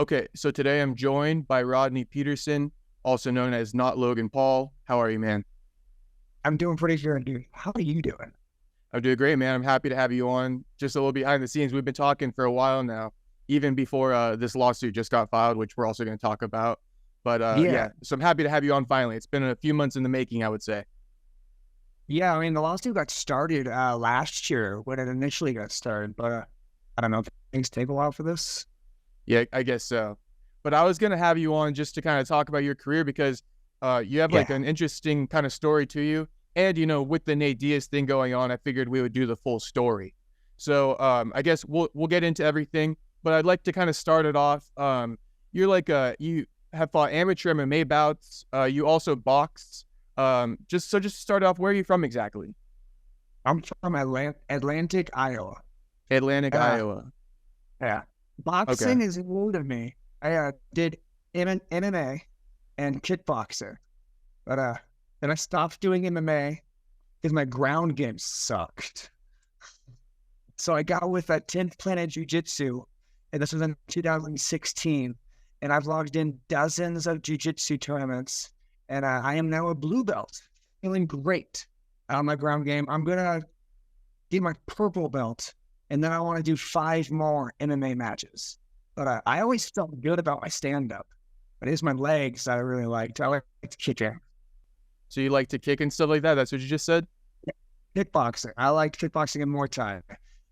Okay, so today I'm joined by Rodney Peterson, also known as Not Logan Paul. How are you, man? I'm doing pretty good, dude. How are you doing? I'm doing great, man. I'm happy to have you on. Just a little behind the scenes. We've been talking for a while now, even before this lawsuit just got filed, which we're also going to talk about. But Yeah, yeah, so I'm happy to have you on finally. It's been a few months in the making, I would say. yeah. I mean, the lawsuit got started last year when it initially got started, but I don't know if things take a while for this. Yeah, I guess so. But I was going to have you on just to kind of talk about your career because you have like Yeah, an interesting kind of story to you. And, with the Nate Diaz thing going on, I figured we would do the full story. So I guess we'll get into everything, but I'd like to kind of start it off. You're like you have fought amateur MMA bouts. You also boxed. Just to start off, where are you from exactly? I'm from Atlantic, Iowa. Atlantic, Uh, Iowa. yeah, Okay. boxing is new to me. I did MMA and kickboxing, but then I stopped doing MMA because my ground game sucked. So I got with that 10th Planet Jiu-Jitsu, and this was in 2016. And I've logged in dozens of jiu-jitsu tournaments, and I am now a blue belt, feeling great on my ground game. I'm gonna get my purple belt, and then I want to do 5 more MMA matches. But I always felt good about my stand-up. But it's my legs that I really liked. I like to kick in. So you like to kick and stuff like that? That's what you just said? Kickboxing. I liked kickboxing and Muay Thai.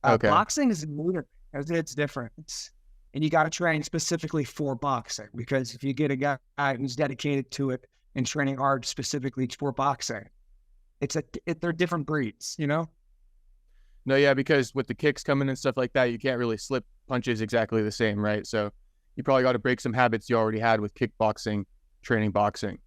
Okay. Boxing is weird. It's different. And you got to train specifically for boxing, because if you get a guy who's dedicated to it and training hard specifically for boxing, they're different breeds, you know? No, yeah, because with the kicks coming and stuff like that, you can't really slip punches exactly the same, right? So you probably got to break some habits you already had with kickboxing, training boxing.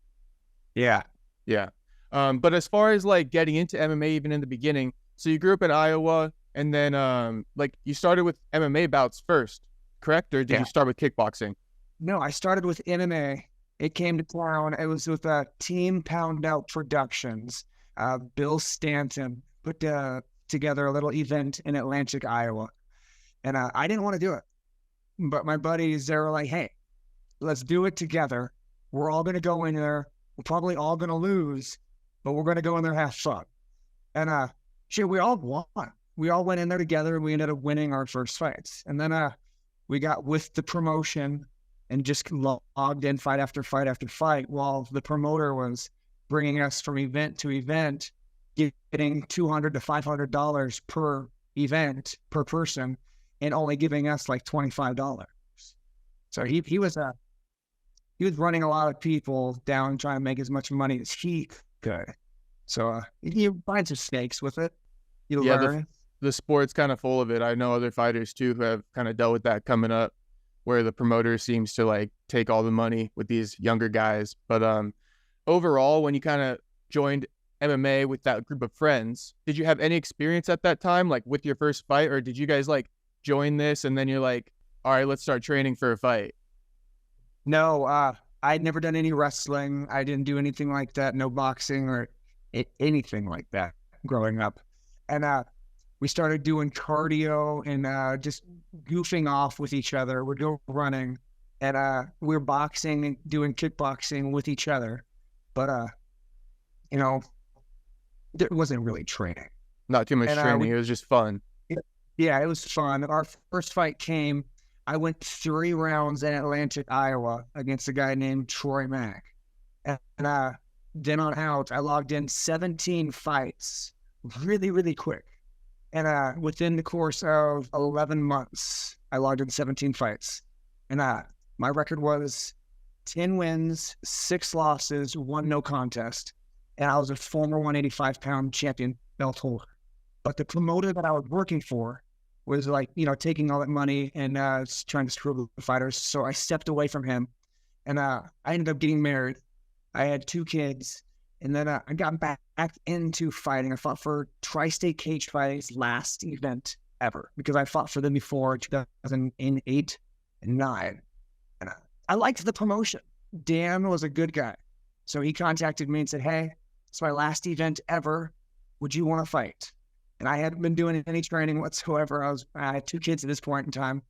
Yeah. Yeah. But as far as like getting into MMA, even in the beginning, so you grew up in Iowa, and then like you started with MMA bouts first, correct? Or did Yeah. you start with kickboxing? No, I started with MMA. It came to town. It was with Team Pound Out Productions. Bill Stanton put together a little event in Atlantic, Iowa. And I didn't want to do it. But my buddies, they were like, hey, let's do it together. We're all going to go in there. We're probably all going to lose, but we're going to go in there and have fun. And shit, we all won. We all went in there together, and we ended up winning our first fights. And then we got with the promotion and just logged in fight after fight after fight, while the promoter was bringing us from event to event, getting $200 to $500 per event per person, and only giving us like $25. So he was running a lot of people down, trying to make as much money as he could. So you find some snakes with it. You Yeah, learn. the sport's kind of full of it. I know other fighters too who have kind of dealt with that coming up, where the promoter seems to like take all the money with these younger guys. But overall, when you kind of joined MMA with that group of friends, did you have any experience at that time, like with your first fight, or did you guys like join this and then you're like, all right, let's start training for a fight? No, I'd never done any wrestling. I didn't do anything like that. No boxing or anything like that growing up. And we started doing cardio and just goofing off with each other. We'd go running, and we were boxing and doing kickboxing with each other. But you know, there wasn't really training. Not too much And training. It was just fun. yeah, it was fun. Our first fight came. I went 3 rounds in Atlantic, Iowa, against a guy named Troy Mack. And then on out, I logged in 17 fights really, really quick. And within the course of 11 months, I logged in 17 fights. And my record was 10 wins, 6 losses, 1 no contest. And I was a former 185-pound champion belt holder. But the promoter that I was working for was like, taking all that money and trying to screw the fighters. So I stepped away from him, and I ended up getting married. I had 2 kids, and then I got back into fighting. I fought for Tri-State Cage Fighting's last event ever, because I fought for them before 2008 and 9. And I liked the promotion. Dan was a good guy. So he contacted me and said, hey, it's my last event ever. Would you want to fight? And I hadn't been doing any training whatsoever. I had 2 kids at this point in time.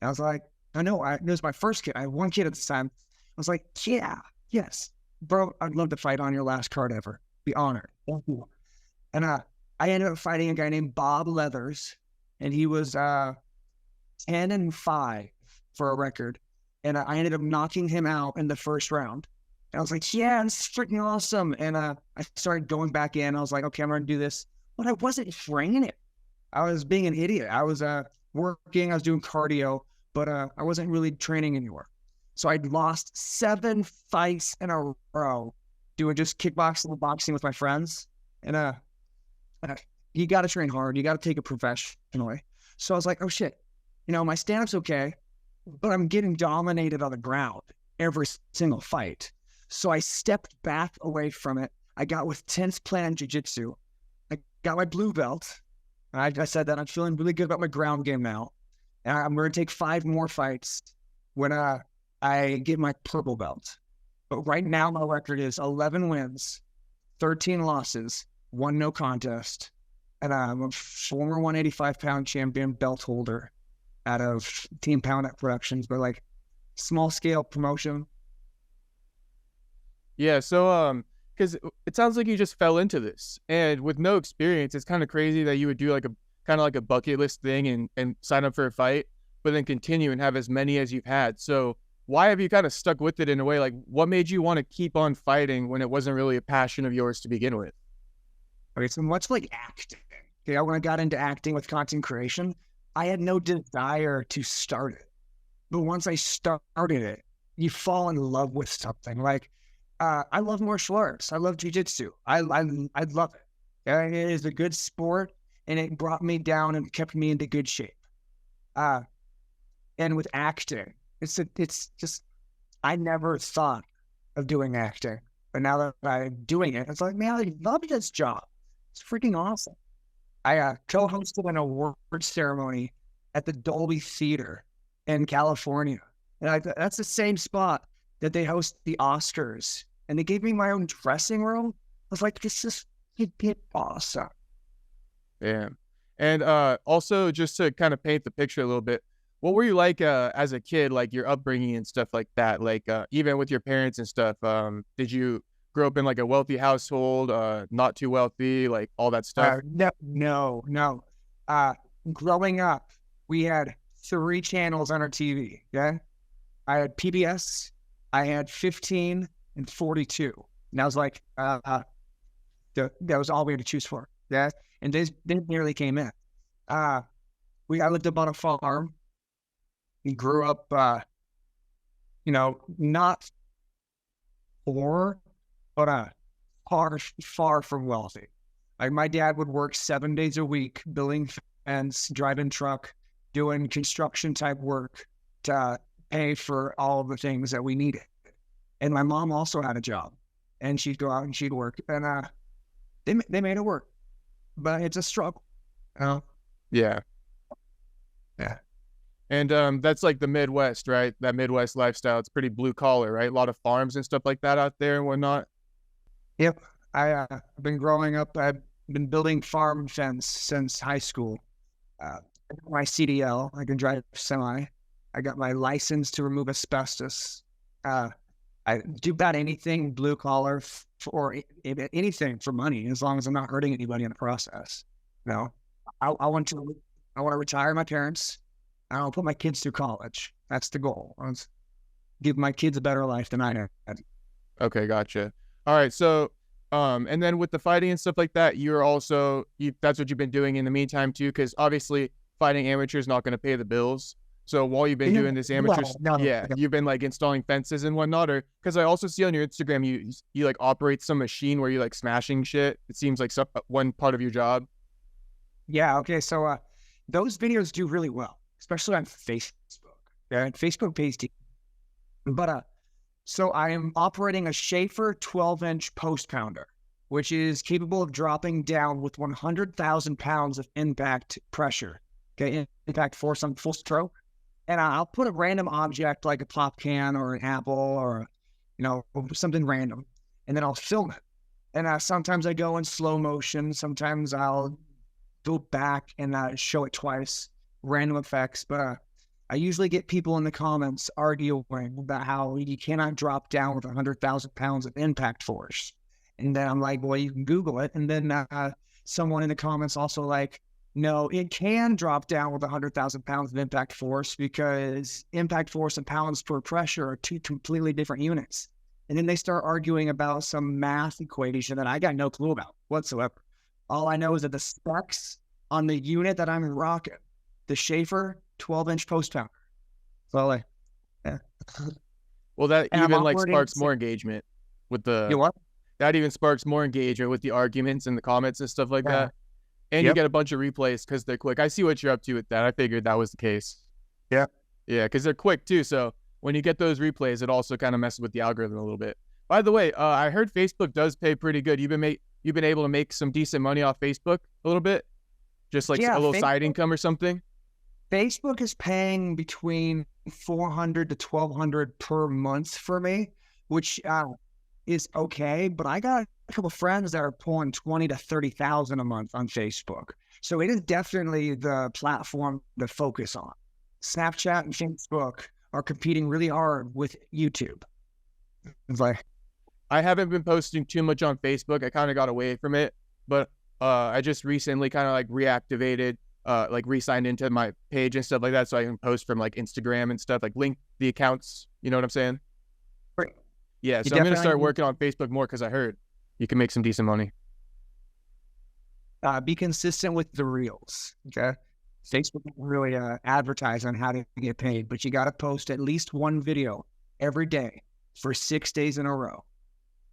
And I was like, I know, it was my first kid. I had one kid at the time. I was like, yeah, yes, bro, I'd love to fight on your last card ever. Be honored. Thank you. And I ended up fighting a guy named Bob Leathers, and he was 10-5 for a record. And I ended up knocking him out in the first round. And I was like, yeah, this is freaking awesome. And I started going back in. I was like, okay, I'm going to do this. But I wasn't training it. I was being an idiot. I was working. I was doing cardio, but I wasn't really training anymore. So I'd lost 7 fights in a row doing just kickboxing and boxing with my friends. And you got to train hard. You got to take it professionally. So I was like, oh, shit. My stand-up's okay, but I'm getting dominated on the ground every single fight. So I stepped back away from it. I got with 10th plan jiu-jitsu. I got my blue belt. And I said that I'm feeling really good about my ground game now. And I'm going to take 5 more fights when I get my purple belt. But right now, my record is 11 wins, 13 losses, 1 no contest. And I'm a former 185-pound champion belt holder out of Team Pound Up Productions, but like small scale promotion. Yeah, so because it sounds like you just fell into this, and with no experience, it's kind of crazy that you would do like a kind of like a bucket list thing and sign up for a fight, but then continue and have as many as you've had. So why have you kind of stuck with it in a way? Like, what made you want to keep on fighting when it wasn't really a passion of yours to begin with? Okay, so much like acting. Okay, when I got into acting with content creation, I had no desire to start it. But once I started it, you fall in love with something. Like, I love martial arts. I love jiu-jitsu. I love it. It is a good sport, and it brought me down and kept me into good shape. And with acting, it's just, I never thought of doing acting. But now that I'm doing it, it's like, man, I love this job. It's freaking awesome. I co-hosted an award ceremony at the Dolby Theater in California. And that's the same spot that they host the Oscars. And they gave me my own dressing room. I was like, this is awesome. Yeah. And also, just to kind of paint the picture a little bit, what were you like as a kid, like your upbringing and stuff like that? Like even with your parents and stuff, did you grow up in like a wealthy household, not too wealthy, like all that stuff? No. Growing up, we had 3 channels on our TV. Yeah, I had PBS, I had 15 and 42. And I was like, that was all we had to choose for. Yeah, and they nearly came in. I lived up on a farm. We grew up, not poor, but far from wealthy. Like my dad would work 7 days a week, building fence, driving truck, doing construction type work to pay for all the things that we needed. And my mom also had a job, and she'd go out and she'd work, and they made it work, but it's a struggle. Yeah. And that's like the Midwest, right? That Midwest lifestyle. It's pretty blue collar, right? A lot of farms and stuff like that out there and whatnot. Yep. I've been growing up. I've been building farm fence since high school. My CDL, I can drive semi. I got my license to remove asbestos. I do about anything blue collar or anything for money, as long as I'm not hurting anybody in the process. I want to retire my parents. I want to put my kids through college. That's the goal. I want to give my kids a better life than I had. Okay, gotcha. All right, so and then with the fighting and stuff like that, that's what you've been doing in the meantime too, because obviously fighting amateur is not going to pay the bills. So while you've been doing this amateur, you've been like installing fences and whatnot, or because I also see on your Instagram you like operate some machine where you like smashing shit. It seems like one part of your job. Yeah. Okay. So those videos do really well, especially on Facebook. Yeah, Facebook pays deep. But so I am operating a Schaefer 12-inch post pounder, which is capable of dropping down with 100,000 pounds of impact pressure. Okay, impact force on full stroke. And I'll put a random object like a pop can or an apple or, something random, and then I'll film it. And sometimes I go in slow motion. Sometimes I'll go back and show it twice, random effects. But I usually get people in the comments arguing about how you cannot drop down with 100,000 pounds of impact force. And then I'm like, well, you can Google it. And then someone in the comments also like, no, it can drop down with 100,000 pounds of impact force because impact force and pounds per pressure are two completely different units. And then they start arguing about some math equation that I got no clue about whatsoever. All I know is that the specs on the unit that I'm rocking, the Schaefer 12-inch post pounder. So like, yeah. Well, that And even like sparks more engagement with the. You what? That even sparks more engagement with the arguments and the comments and stuff like that. And you get a bunch of replays because they're quick. I see what you're up to with that. I figured that was the case. Yeah. Yeah, because they're quick too. So when you get those replays, it also kind of messes with the algorithm a little bit. By the way, I heard Facebook does pay pretty good. You've been able to make some decent money off Facebook a little bit, just like a little side income or something. Facebook is paying between $400 to $1,200 per month for me, which is okay. But I got a couple of friends that are pulling $20,000 to $30,000 a month on Facebook. So it is definitely the platform to focus on. Snapchat and Facebook are competing really hard with YouTube. It's like, I haven't been posting too much on Facebook. I kind of got away from it, but I just recently kind of like reactivated, like re-signed into my page and stuff like that, so I can post from like Instagram and stuff, like link the accounts. You know what I'm saying? right. Yeah. So I'm gonna start working on Facebook more because I heard you can make some decent money. Be consistent with the reels. Okay. Facebook doesn't really advertise on how to get paid, but you got to post at least one video every day for 6 days in a row.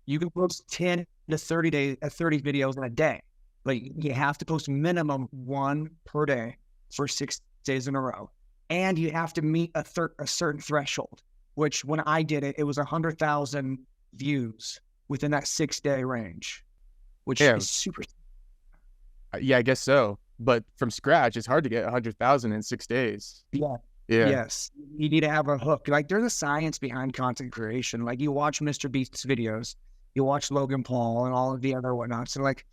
You can post 10 to 30 videos in a day, but you have to post minimum one per day for 6 days in a row. And you have to meet a certain threshold, which when I did it, it was 100,000 views within that 6 day range, which is super. Yeah, I guess so. But from scratch, it's hard to get 100,000 in 6 days. Yeah. Yeah. Yes. You need to have a hook. Like there's a science behind content creation. Like you watch Mr. Beast's videos, you watch Logan Paul and all of the other whatnot. So like,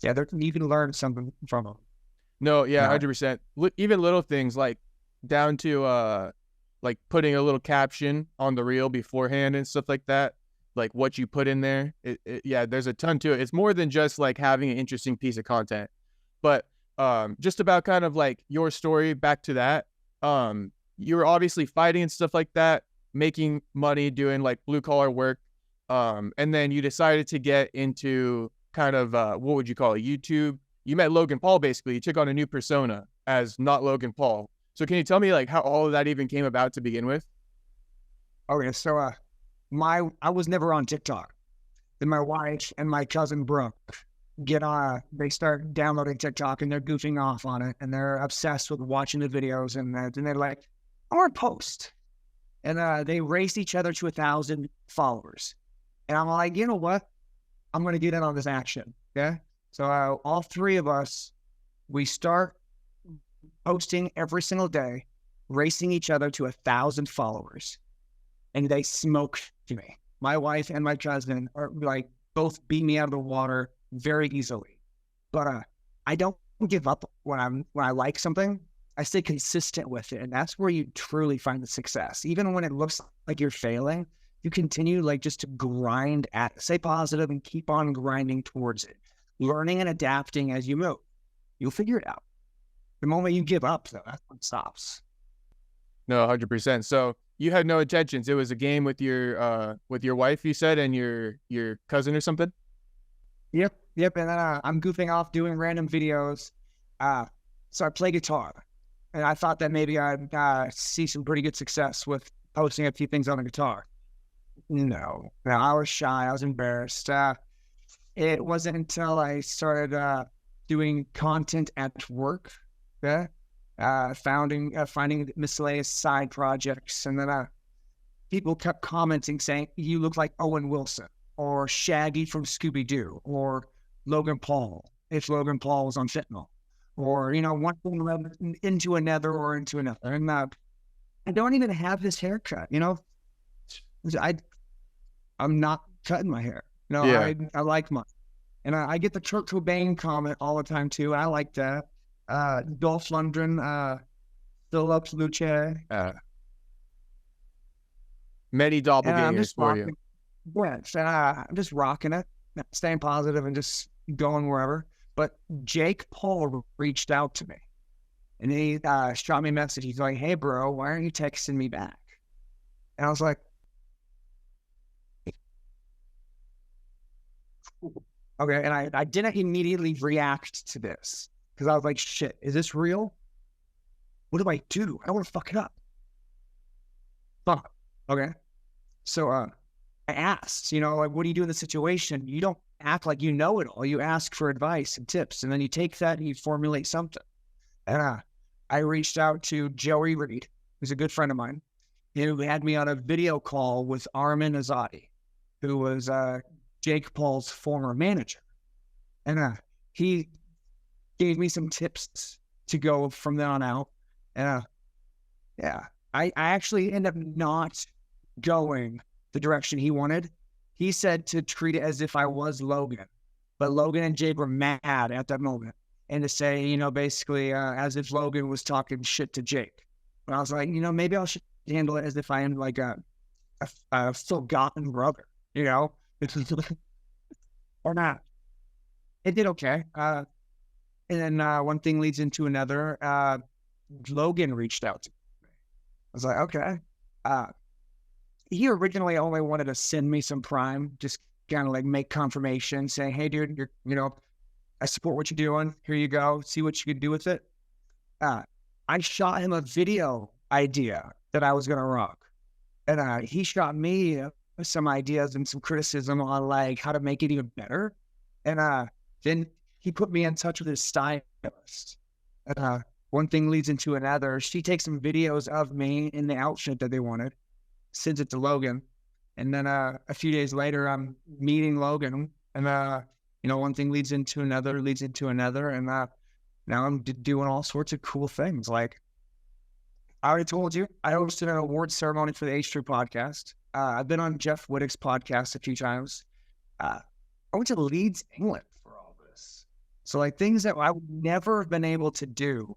yeah, you can learn something from them. No, yeah, 100%. Even little things like down to like putting a little caption on the reel beforehand and stuff like that. Like what you put in there. Yeah, there's a ton to it. It's more than just like having an interesting piece of content. But just about kind of like your story, back to that. You were obviously fighting and stuff like that, making money, doing like blue collar work. And then you decided to get into kind of, what would you call it? YouTube. You met Logan Paul, basically. You took on a new persona as Not Logan Paul. So can you tell me like how all of that even came about to begin with? Okay, so I was never on TikTok. Then my wife and my cousin Brooke they start downloading TikTok and they're goofing off on it and they're obsessed with watching the videos and then they're like, I want to post. And they race each other to 1,000 followers. And I'm like, you know what? I'm going to get in on this action. Yeah. So all three of us, we start posting every single day, racing each other to 1,000 followers. And they smoke me. My wife and my cousin are like both beat me out of the water very easily. But I don't give up when I like something. I stay consistent with it. And that's where you truly find the success. Even when it looks like you're failing, you continue like just to grind at it. Stay positive and keep on grinding towards it. Learning and adapting as you move. You'll figure it out. The moment you give up, though, that's when it stops. No, 100%. So you had no intentions. It was a game with your wife, you said, and your cousin or something? Yep. And then I'm goofing off doing random videos. So I play guitar. And I thought that maybe I'd see some pretty good success with posting a few things on the guitar. No, I was shy. I was embarrassed. It wasn't until I started doing content at work, finding miscellaneous side projects. And then people kept commenting saying, you look like Owen Wilson or Shaggy from Scooby-Doo or Logan Paul, if Logan Paul was on fentanyl. Or, one thing led into another or into another. And I don't even have this haircut, I'm not cutting my hair. I like mine. And I get the Kurt Cobain comment all the time too. I like that. Dolph Lundgren, Phillips Luce. Many And I'm doppelgangers just for rocking. you. Yes, and I'm just rocking it, staying positive and just going wherever. But Jake Paul reached out to me and he shot me a message. He's like, "Hey, bro, why aren't you texting me back?" And I was like, okay. And I didn't immediately react to this because I was like, shit, is this real? What do I do? I don't want to fuck it up. Fuck. Okay. So I asked, like, what do you do in this situation? You don't act like you know it all. You ask for advice and tips, and then you take that and you formulate something. And I reached out to Joey Reed, who's a good friend of mine, who had me on a video call with Armin Azadi, who was Jake Paul's former manager. And he gave me some tips to go from then on out. And yeah, I actually ended up not going the direction he wanted. He said to treat it as if I was Logan, but Logan and Jake were mad at that moment, and to say, basically as if Logan was talking shit to Jake. But I was like, maybe I should handle it as if I am like a forgotten brother, or not. It did okay. And then one thing leads into another. Logan reached out to me. I was like, okay. He originally only wanted to send me some prime, just kind of like make confirmation, saying, "Hey, dude, I support what you're doing. Here you go. See what you can do with it." I shot him a video idea that I was going to rock. And he shot me some ideas and some criticism on like how to make it even better. And then he put me in touch with his stylist. And one thing leads into another. She takes some videos of me in the outfit that they wanted, sends it to Logan. And then a few days later, I'm meeting Logan. And, one thing leads into another. And now I'm doing all sorts of cool things. Like, I already told you, I hosted an awards ceremony for the H3 podcast. I've been on Jeff Wittick's podcast a few times. I went to Leeds, England for all this. So, like, things that I would never have been able to do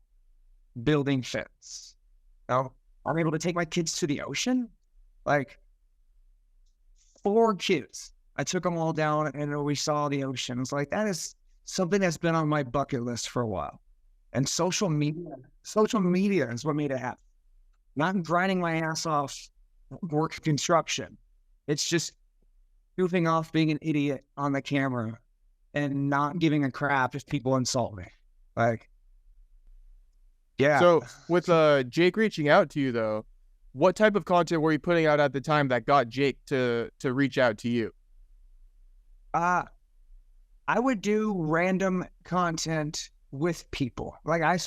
building fence. I'm able to take my kids to the ocean. Like, 4 kids. I took them all down and we saw the ocean. It's like, that is something that's been on my bucket list for a while. And social media is what made it happen. Not grinding my ass off work construction. It's just goofing off being an idiot on the camera and not giving a crap if people insult me. Like, yeah. So with Jake reaching out to you though, what type of content were you putting out at the time that got Jake to reach out to you? I would do random content with people. Like I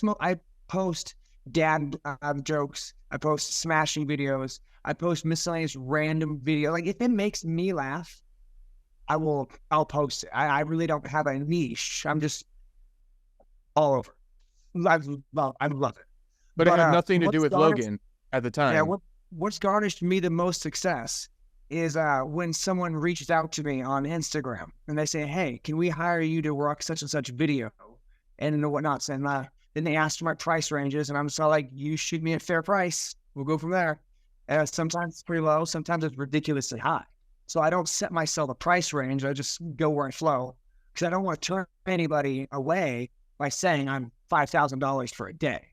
post dad jokes. I post smashing videos. I post miscellaneous random video. Like if it makes me laugh, I'll post it. I really don't have a niche. I'm just all over. I love it. But it had nothing to do with Logan at the time. Yeah, what's garnished me the most success is when someone reaches out to me on Instagram and they say, "Hey, can we hire you to rock such and such video?" and whatnot. And then they ask for my price ranges, and I'm just like, "You shoot me a fair price. We'll go from there." Sometimes it's pretty low. Sometimes it's ridiculously high. So I don't set myself a price range. I just go where I flow because I don't want to turn anybody away by saying I'm $5,000 for a day.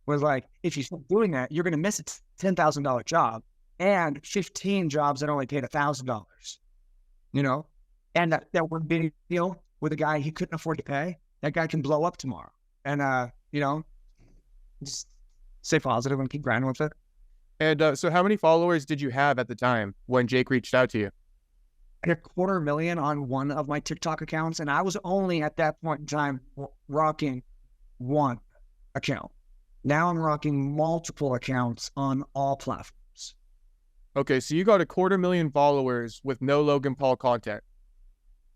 Was like, if you start doing that, you're going to miss a $10,000 job and 15 jobs that only paid $1,000, and that one video with a guy he couldn't afford to pay, that guy can blow up tomorrow. And, just stay positive and keep grinding with it. And so how many followers did you have at the time when Jake reached out to you? I had 250,000 on one of my TikTok accounts, and I was only at that point in time rocking one account. Now I'm rocking multiple accounts on all platforms. Okay, so you got 250,000 followers with no Logan Paul content.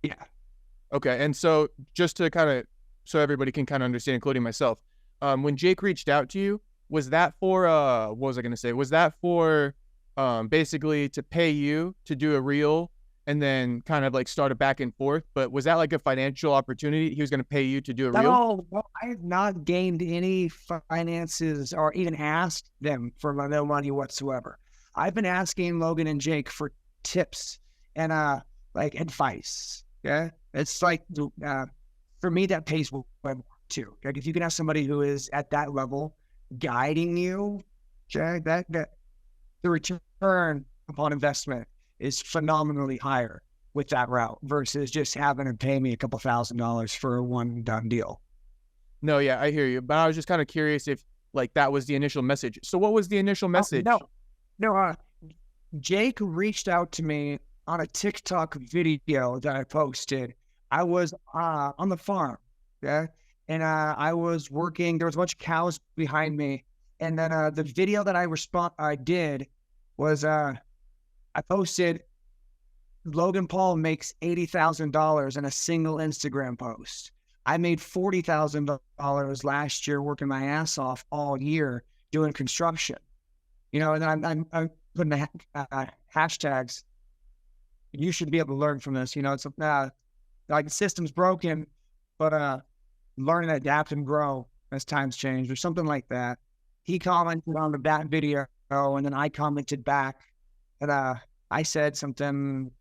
Yeah. Okay, and so just to so everybody can kind of understand, including myself, when Jake reached out to you, was that for, what was I going to say? Was that for basically to pay you to do a reel and then kind of like started back and forth. But was that like a financial opportunity? He was going to pay you to do a reel? No, I have not gained any finances or even asked them for no money whatsoever. I've been asking Logan and Jake for tips and like advice. Yeah, it's like for me that pays way more too. Like if you can have somebody who is at that level guiding you, okay, that the return upon investment is phenomenally higher with that route versus just having to pay me a couple $1,000s for a one done deal. No, yeah, I hear you. But I was just kind of curious if like that was the initial message. So what was the initial message? No, Jake reached out to me on a TikTok video that I posted. I was on the farm, yeah, and I was working. There was a bunch of cows behind me, and then the video that I did was I posted Logan Paul makes $80,000 in a single Instagram post. I made $40,000 last year working my ass off all year doing construction. You know, and then I'm putting the hashtags. You should be able to learn from this. You know, it's like the system's broken, but learn and adapt and grow as times change or something like that. He commented on that video, and then I commented back, and I said something.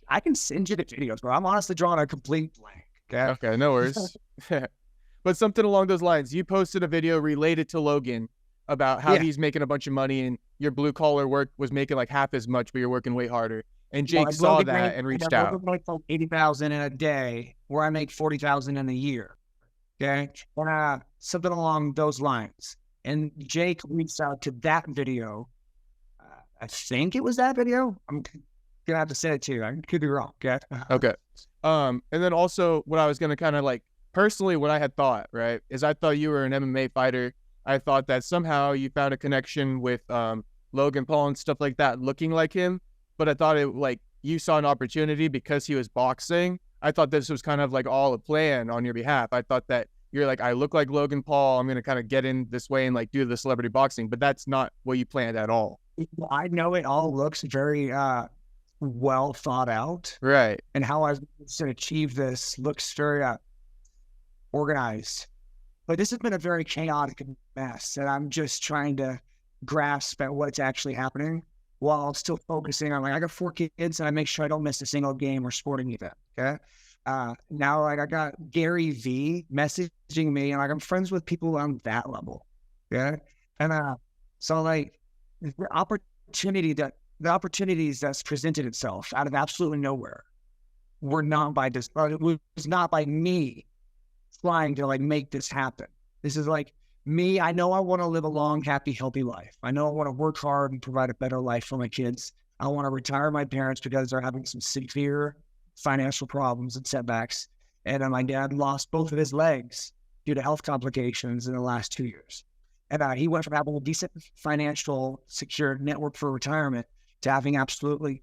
I can send you the videos, bro. I'm honestly drawing a complete blank. Okay, no worries. But something along those lines. You posted a video related to Logan about how he's making a bunch of money and your blue collar work was making like half as much, but you're working way harder. And Jake saw that and reached out. I make $80,000 in a day, where I make $40,000 in a year. Okay, and something along those lines. And Jake reached out to that video. I think it was that video. I'm gonna have to send it to you. I could be wrong. Okay. Okay. And then also what I was gonna kind of like personally, what I had thought, right, is I thought you were an MMA fighter. I thought that somehow you found a connection with Logan Paul and stuff like that, looking like him. But I thought it like you saw an opportunity because he was boxing. I thought this was kind of like all a plan on your behalf. I thought that you're like, I look like Logan Paul. I'm going to kind of get in this way and like do the celebrity boxing. But that's not what you planned at all. I know it all looks very well thought out. Right. And how I to achieve this looks very organized. But this has been a very chaotic mess, and I'm just trying to grasp at what's actually happening while still focusing on, like, I got 4 kids, and I make sure I don't miss a single game or sporting event, okay? Now, like, I got Gary V messaging me, and, like, I'm friends with people on that level, okay? And so, like, the opportunities that's presented itself out of absolutely nowhere were not by this, it was not by me trying to like make this happen. This is like me. I know I want to live a long, happy, healthy life. I know I want to work hard and provide a better life for my kids. I want to retire my parents because they're having some severe financial problems and setbacks. And my dad lost both of his legs due to health complications in the last 2 years. And he went from having a decent financial secured network for retirement to having absolutely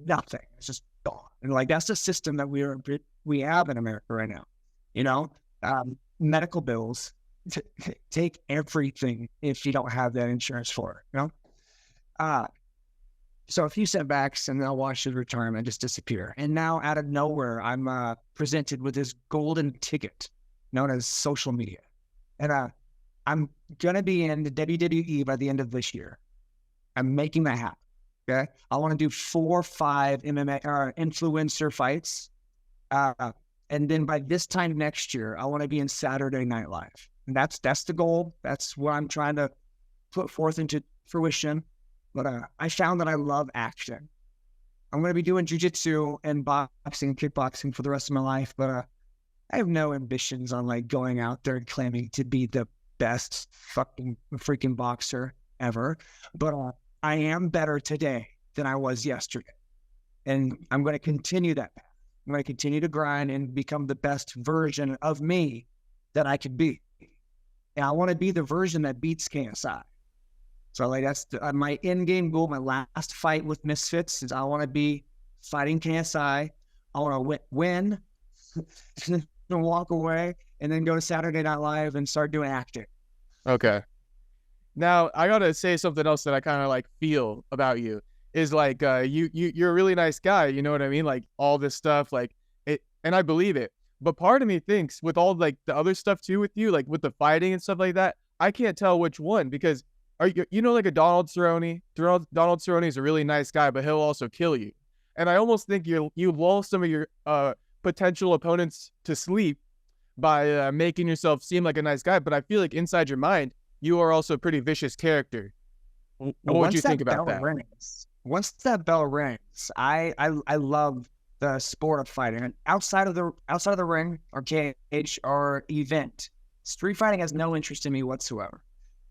nothing. It's just gone. And like, that's the system that we have in America right now. You know, medical bills take everything if you don't have that insurance for it, you know? So a few setbacks and I'll watch his retirement just disappear. And now out of nowhere, I'm presented with this golden ticket known as social media. And I'm going to be in the WWE by the end of this year. I'm making that happen. Okay. I want to do 4 or 5 MMA or influencer fights. And then by this time next year, I want to be in Saturday Night Live. And that's the goal. That's what I'm trying to put forth into fruition. But I found that I love action. I'm going to be doing jiu-jitsu and boxing, kickboxing for the rest of my life. But I have no ambitions on like going out there and claiming to be the best freaking boxer ever. But I am better today than I was yesterday. And I'm going to continue that path. I'm going to continue to grind and become the best version of me that I could be. And I want to be the version that beats KSI. So like that's my end game goal. My last fight with Misfits is I want to be fighting KSI. I want to win and walk away and then go to Saturday Night Live and start doing acting. Okay. Now I got to say something else that I kind of like feel about you is like you're a really nice guy, you know what I mean? Like all this stuff, like it, and I believe it. But part of me thinks with all like the other stuff too with you, like with the fighting and stuff like that, I can't tell which one because are you know like a Donald Cerrone? Donald Cerrone is a really nice guy, but he'll also kill you. And I almost think you lull some of your potential opponents to sleep by making yourself seem like a nice guy. But I feel like inside your mind, you are also a pretty vicious character. What would you think about that? Once that bell rings, I love the sport of fighting. And outside of the ring or cage or event, street fighting has no interest in me whatsoever.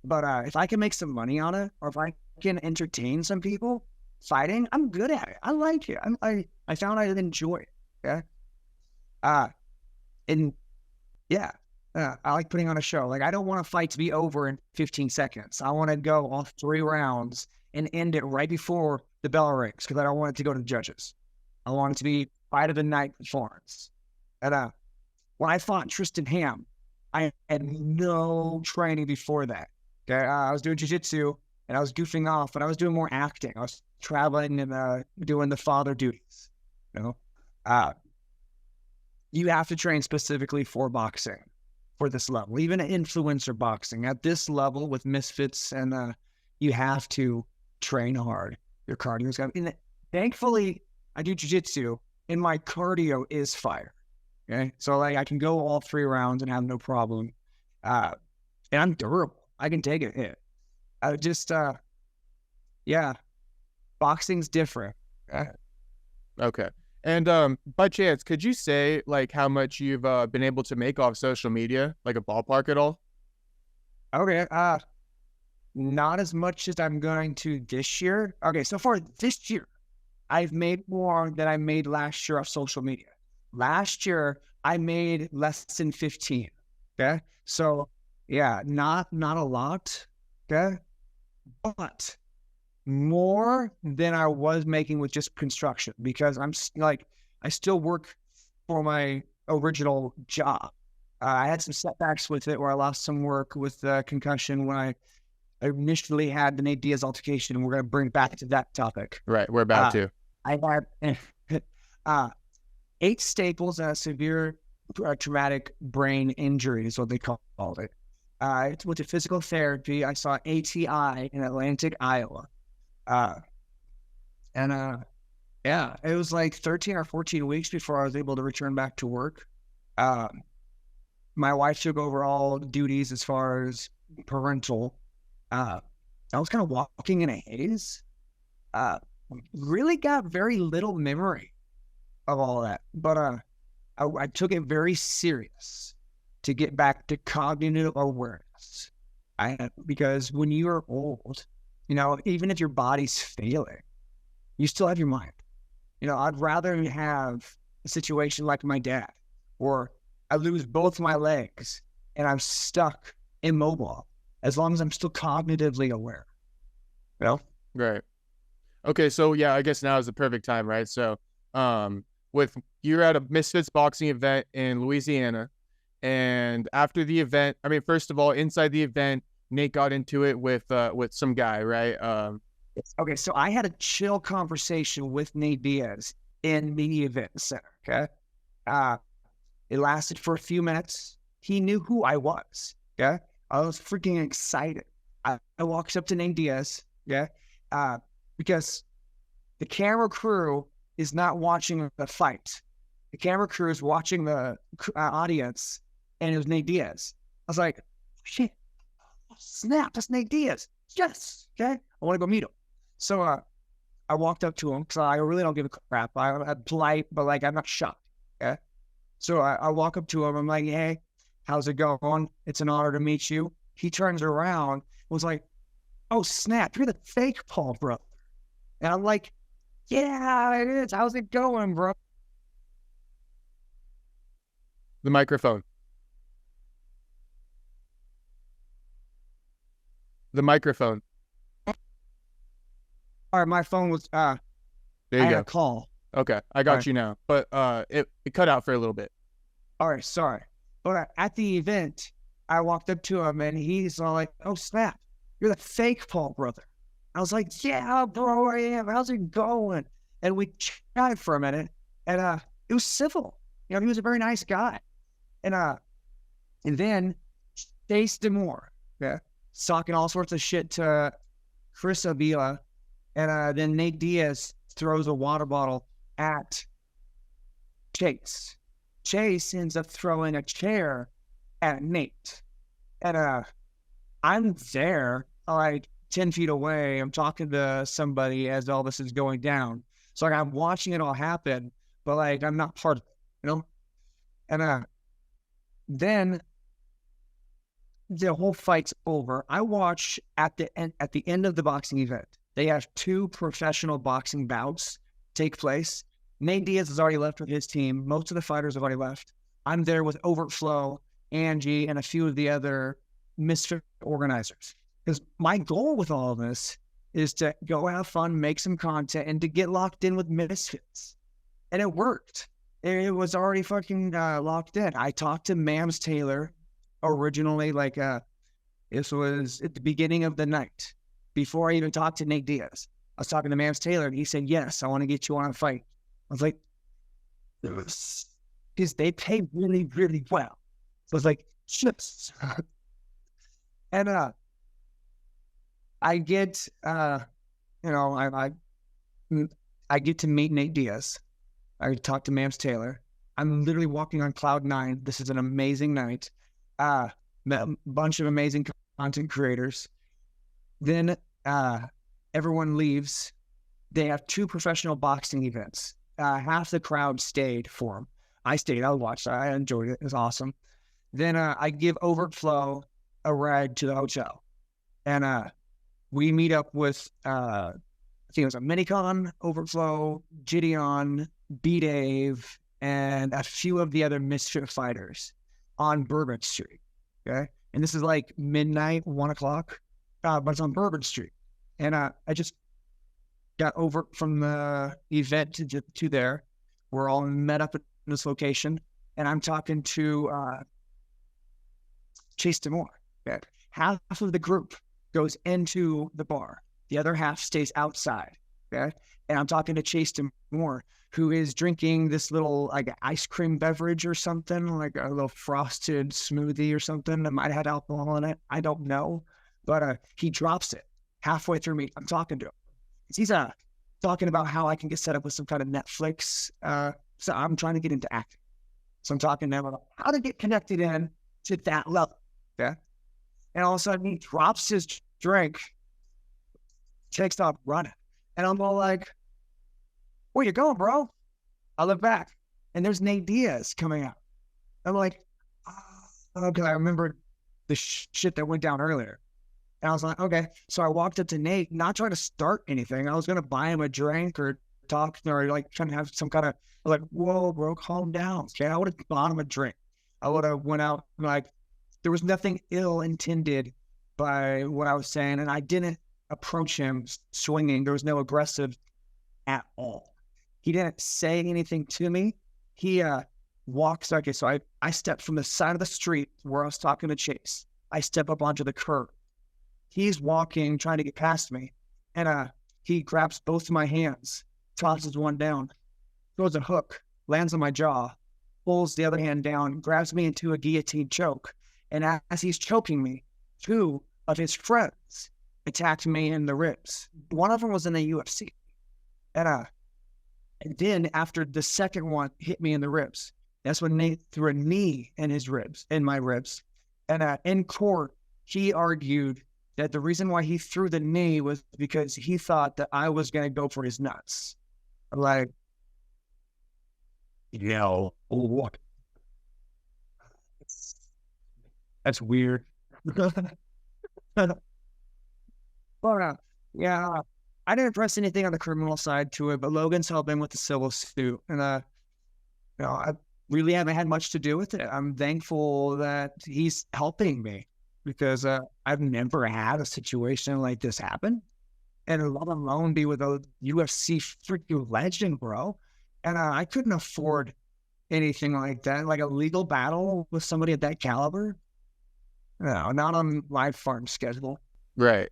But if I can make some money on it, or if I can entertain some people fighting, I'm good at it. I like it. I found I enjoy it. Yeah. And yeah, I like putting on a show. Like I don't want a fight to be over in 15 seconds. I want to go all 3 rounds and end it right before the bell rings because I don't want it to go to the judges. I want it to be fight of the night performance. And when I fought Tristan Ham, I had no training before that. Okay, I was doing jiu-jitsu and I was goofing off, and I was doing more acting. I was traveling and doing the father duties. You know, you have to train specifically for boxing for this level, even influencer boxing at this level with misfits, and you have to train hard. Your cardio is got. Thankfully, I do jiu-jitsu, and my cardio is fire. Okay, so like I can go all 3 rounds and have no problem, and I'm durable. I can take a hit. Yeah, boxing's different. Okay. And by chance, could you say like how much you've been able to make off social media, like a ballpark at all? Okay, not as much as I'm going to this year. Okay, so far this year, I've made more than I made last year off social media. Last year, I made less than 15. Okay, so yeah, not a lot. Okay, but more than I was making with just construction because I still work for my original job. I had some setbacks with it where I lost some work with concussion when I initially had the Nate Diaz altercation, and we're going to bring back to that topic. Right, we're about to. I had 8 staples and a severe traumatic brain injury is what they called it. It's with the physical therapy. I saw ATI in Atlantic, Iowa. Yeah, it was like 13 or 14 weeks before I was able to return back to work. My wife took over all duties as far as parental. I was kind of walking in a haze. Really got very little memory of all that, but I took it very serious to get back to cognitive awareness. Because when you're old, you know, even if your body's failing, you still have your mind. You know, I'd rather have a situation like my dad, where I lose both my legs and I'm stuck immobile, as long as I'm still cognitively aware. You know? Right. Okay, so yeah, I guess now is the perfect time, right? So, with you're at a Misfits boxing event in Louisiana, and after the event, I mean, first of all, inside the event, Nate got into it with some guy, right? Okay, so I had a chill conversation with Nate Diaz in the event center. Okay, it lasted for a few minutes. He knew who I was. Okay, I was freaking excited. I walked up to Nate Diaz. Yeah, because the camera crew is not watching the fight. The camera crew is watching the audience, and it was Nate Diaz. I was like, shit, oh, snap, that's Nate Diaz. Yes, okay, I want to go meet him. So I walked up to him because I really don't give a crap. I'm polite, but like I'm not shocked. Okay, so I walk up to him. I'm like, hey, how's it going? It's an honor to meet you. He turns around, was like, oh snap, you're the fake Paul, brother. And I'm like, yeah, it is. How's it going, bro? The microphone. The microphone. All right, my phone was there you go. I had a call. Okay, I got you now. But it cut out for a little bit. All right, sorry. But at the event, I walked up to him and he's all like, oh snap, you're the fake Paul, brother. I was like, yeah, bro, I am. How's it going? And we chatted for a minute, and it was civil. You know, he was a very nice guy. And then Chase Demore, yeah, talking all sorts of shit to Chris Avila, and then Nate Diaz throws a water bottle at Chase. Chase ends up throwing a chair at Nate. And I'm there, like 10 feet away. I'm talking to somebody as all this is going down. So like I'm watching it all happen, but like I'm not part of it, you know? And then the whole fight's over. I watch at the end of the boxing event. They have 2 professional boxing bouts take place. Nate Diaz has already left with his team. Most of the fighters have already left. I'm there with Overflow, Angie, and a few of the other misfit organizers. Because my goal with all of this is to go have fun, make some content, and to get locked in with misfits. And it worked. It was already fucking locked in. I talked to Mams Taylor originally, like this was at the beginning of the night. Before I even talked to Nate Diaz, I was talking to Mams Taylor, and he said, yes, I want to get you on a fight. I was like, because they pay really, really well. So I was like, chips. And I get, you know, I get to meet Nate Diaz. I talk to Mams Taylor. I'm literally walking on cloud 9. This is an amazing night. Met a bunch of amazing content creators. Then everyone leaves. They have 2 professional boxing events. Half the crowd stayed for them. I stayed. I watched. I enjoyed it. It was awesome. Then I give Overflow a ride to the hotel. And we meet up with, I think it was a Minicon, Overflow, Gideon, B-Dave, and a few of the other misfit fighters on Bourbon Street. Okay. And this is like midnight, 1 o'clock, but it's on Bourbon Street. And I just got over from the event to there. We're all met up at this location, and I'm talking to Chase Demore. Okay. Half of the group goes into the bar. The other half stays outside. Okay. And I'm talking to Chase Demore, who is drinking this little like ice cream beverage or something, like a little frosted smoothie or something that might have had alcohol in it. I don't know. But he drops it halfway through me. I'm talking to him. He's talking about how I can get set up with some kind of Netflix. So I'm trying to get into acting. So I'm talking to him about how to get connected in to that level. Okay. And all of a sudden he drops his drink, takes off running. And I'm all like, where you going, bro? I look back and there's Nate Diaz coming out. I'm like, oh, okay, I remember the shit that went down earlier. And I was like, okay. So I walked up to Nate, not trying to start anything. I was going to buy him a drink or talk or like trying to have some kind of like, whoa, bro, calm down. Okay. I would have bought him a drink. I would have went out like there was nothing ill intended by what I was saying. And I didn't approach him swinging. There was no aggressive at all. He didn't say anything to me. He walks. Okay. So I stepped from the side of the street where I was talking to Chase. I step up onto the curb. He's walking, trying to get past me, and he grabs both of my hands, tosses one down, throws a hook, lands on my jaw, pulls the other hand down, grabs me into a guillotine choke, and as he's choking me, 2 of his friends attacked me in the ribs. One of them was in the UFC, and then after the second one hit me in the ribs, that's when Nate threw a knee in my ribs, and in court he argued that the reason why he threw the knee was because he thought that I was going to go for his nuts. I'm like, yeah, what? That's weird. But yeah, I didn't press anything on the criminal side to it, but Logan's helping with the civil suit. And, I really haven't had much to do with it. I'm thankful that he's helping me. Because I've never had a situation like this happen. And let alone be with a UFC freaking legend, bro. And I couldn't afford anything like that. Like a legal battle with somebody at that caliber. No, not on my farm schedule. Right.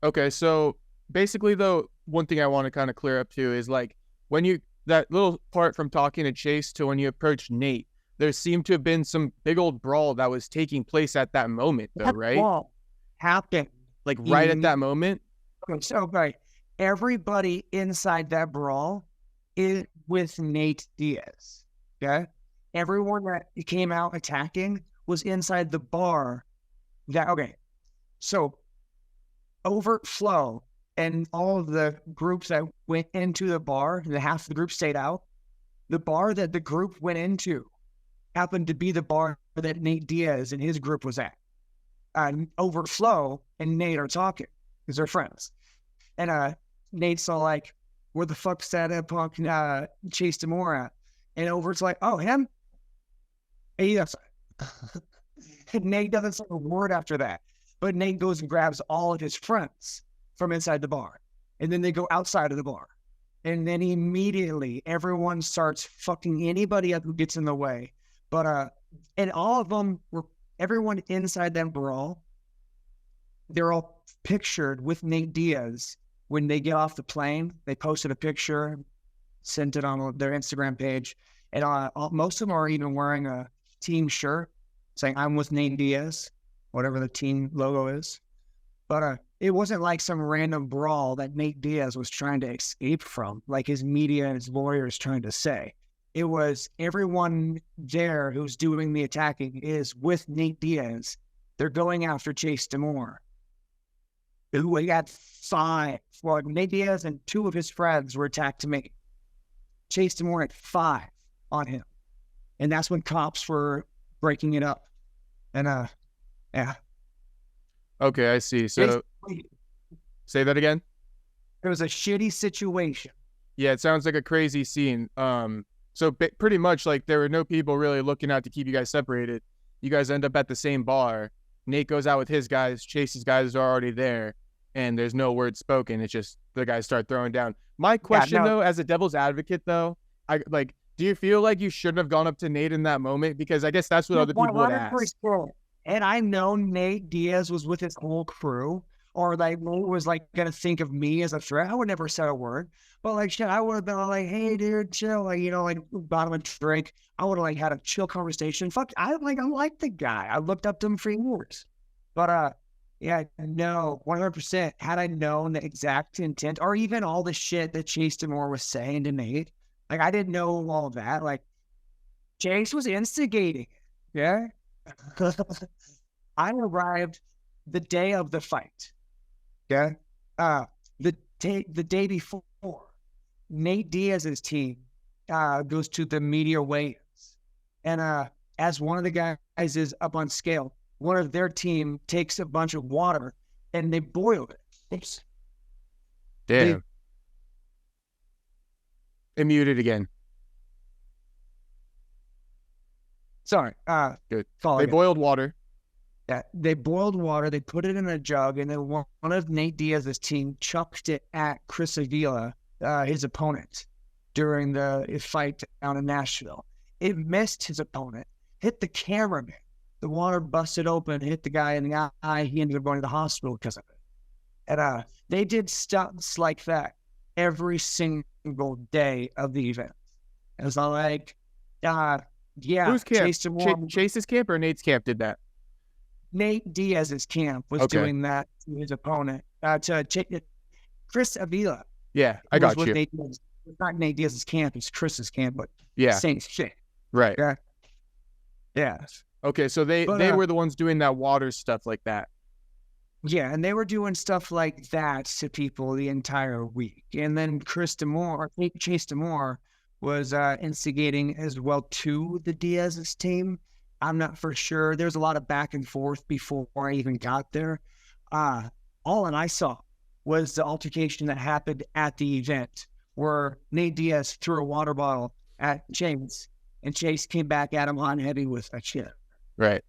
Okay, so basically, though, one thing I want to kind of clear up too is like when you that little part from talking to Chase to when you approached Nate, there seemed to have been some big old brawl that was taking place at that moment, though, That right? brawl happened. Like right at that moment. Okay, so right, everybody inside that brawl is with Nate Diaz. Okay, everyone that came out attacking was inside the bar. So overflow and all of the groups that went into the bar, the half of the group stayed out. The bar that the group went into happened to be the bar that Nate Diaz and his group was at. Overflow and Nate are talking because they're friends. And Nate's all like, where the fuck's that punk Chase Demore at? And Over's like, oh, him? Hey, that's and Nate doesn't say a word after that. But Nate goes and grabs all of his friends from inside the bar. And then they go outside of the bar. And then immediately everyone starts fucking anybody up who gets in the way. But and all of them were, everyone inside that brawl, they're all pictured with Nate Diaz. When they get off the plane, they posted a picture, sent it on their Instagram page. And most of them are even wearing a team shirt saying, I'm with Nate Diaz, whatever the team logo is. But it wasn't like some random brawl that Nate Diaz was trying to escape from, like his media and his lawyers trying to say. It was everyone there who's doing the attacking is with Nate Diaz. They're going after Chase Demore, who had 5. Well, Nate Diaz and 2 of his friends were attacked to me. Chase Demore had 5 on him. And that's when cops were breaking it up. And yeah. Okay, I see. So say that again. It was a shitty situation. Yeah, it sounds like a crazy scene. So pretty much like there were no people really looking out to keep you guys separated. You guys end up at the same bar. Nate goes out with his guys. Chase's guys are already there, and there's no word spoken. It's just the guys start throwing down. My question though, as a devil's advocate though, do you feel like you shouldn't have gone up to Nate in that moment? Because I guess that's what other people would ask. And I know Nate Diaz was with his whole crew, or like Nate was like gonna think of me as a threat. I would never say a word, but like shit, I would have been like, "Hey, dude, chill." Like like bought him a drink. I would have like had a chill conversation. Fuck, I like the guy. I looked up to him for years, but yeah, no, 100%. Had I known the exact intent, or even all the shit that Chase Demore was saying to Nate, like I didn't know all of that. Like Chase was instigating. Yeah. I arrived the day of the fight. Yeah. The day before, Nate Diaz's team goes to the media weigh-ins. And as one of the guys is up on scale, one of their team takes a bunch of water and they boil it. Oops. Damn. It muted again. Sorry. Good. They boiled water. Yeah, they boiled water. They put it in a jug, and then one of Nate Diaz's team chucked it at Chris Avila, his opponent, during the fight down in Nashville. It missed his opponent, hit the cameraman. The water busted open, hit the guy in the eye. He ended up going to the hospital because of it. And they did stunts like that every single day of the event. It was like, yeah. Whose camp? Chase's camp or Nate's camp did that? Nate Diaz's camp was doing that to his opponent. Chris Avila. Yeah, I got you. It's not Nate Diaz's camp, it's Chris's camp, but yeah, same shit. Right. Yeah. Yeah. Okay, so they were the ones doing that water stuff like that. Yeah, and they were doing stuff like that to people the entire week. And then Chase Demore was instigating as well to the Diaz's team. I'm not for sure. There's a lot of back and forth before I even got there. All that I saw was the altercation that happened at the event where Nate Diaz threw a water bottle at Chase, and Chase came back at him on heavy with a chair. Right.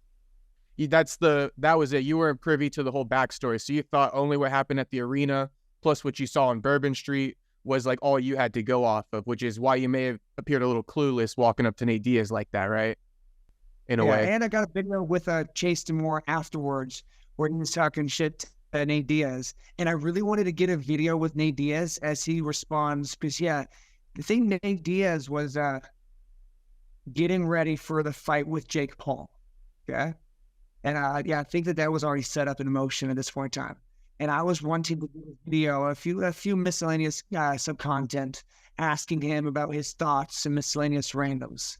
That was it. You weren't privy to the whole backstory. So you thought only what happened at the arena plus what you saw on Bourbon Street was like all you had to go off of, which is why you may have appeared a little clueless walking up to Nate Diaz like that, right? In a way. And I got a video with Chase Demore afterwards where he was talking shit Nate Diaz, and I really wanted to get a video with Nate Diaz as he responds, because the thing Nate Diaz was getting ready for the fight with Jake Paul, okay, and I think that was already set up in motion at this point in time, and I was wanting to do a video, a few miscellaneous sub content, asking him about his thoughts and miscellaneous randoms,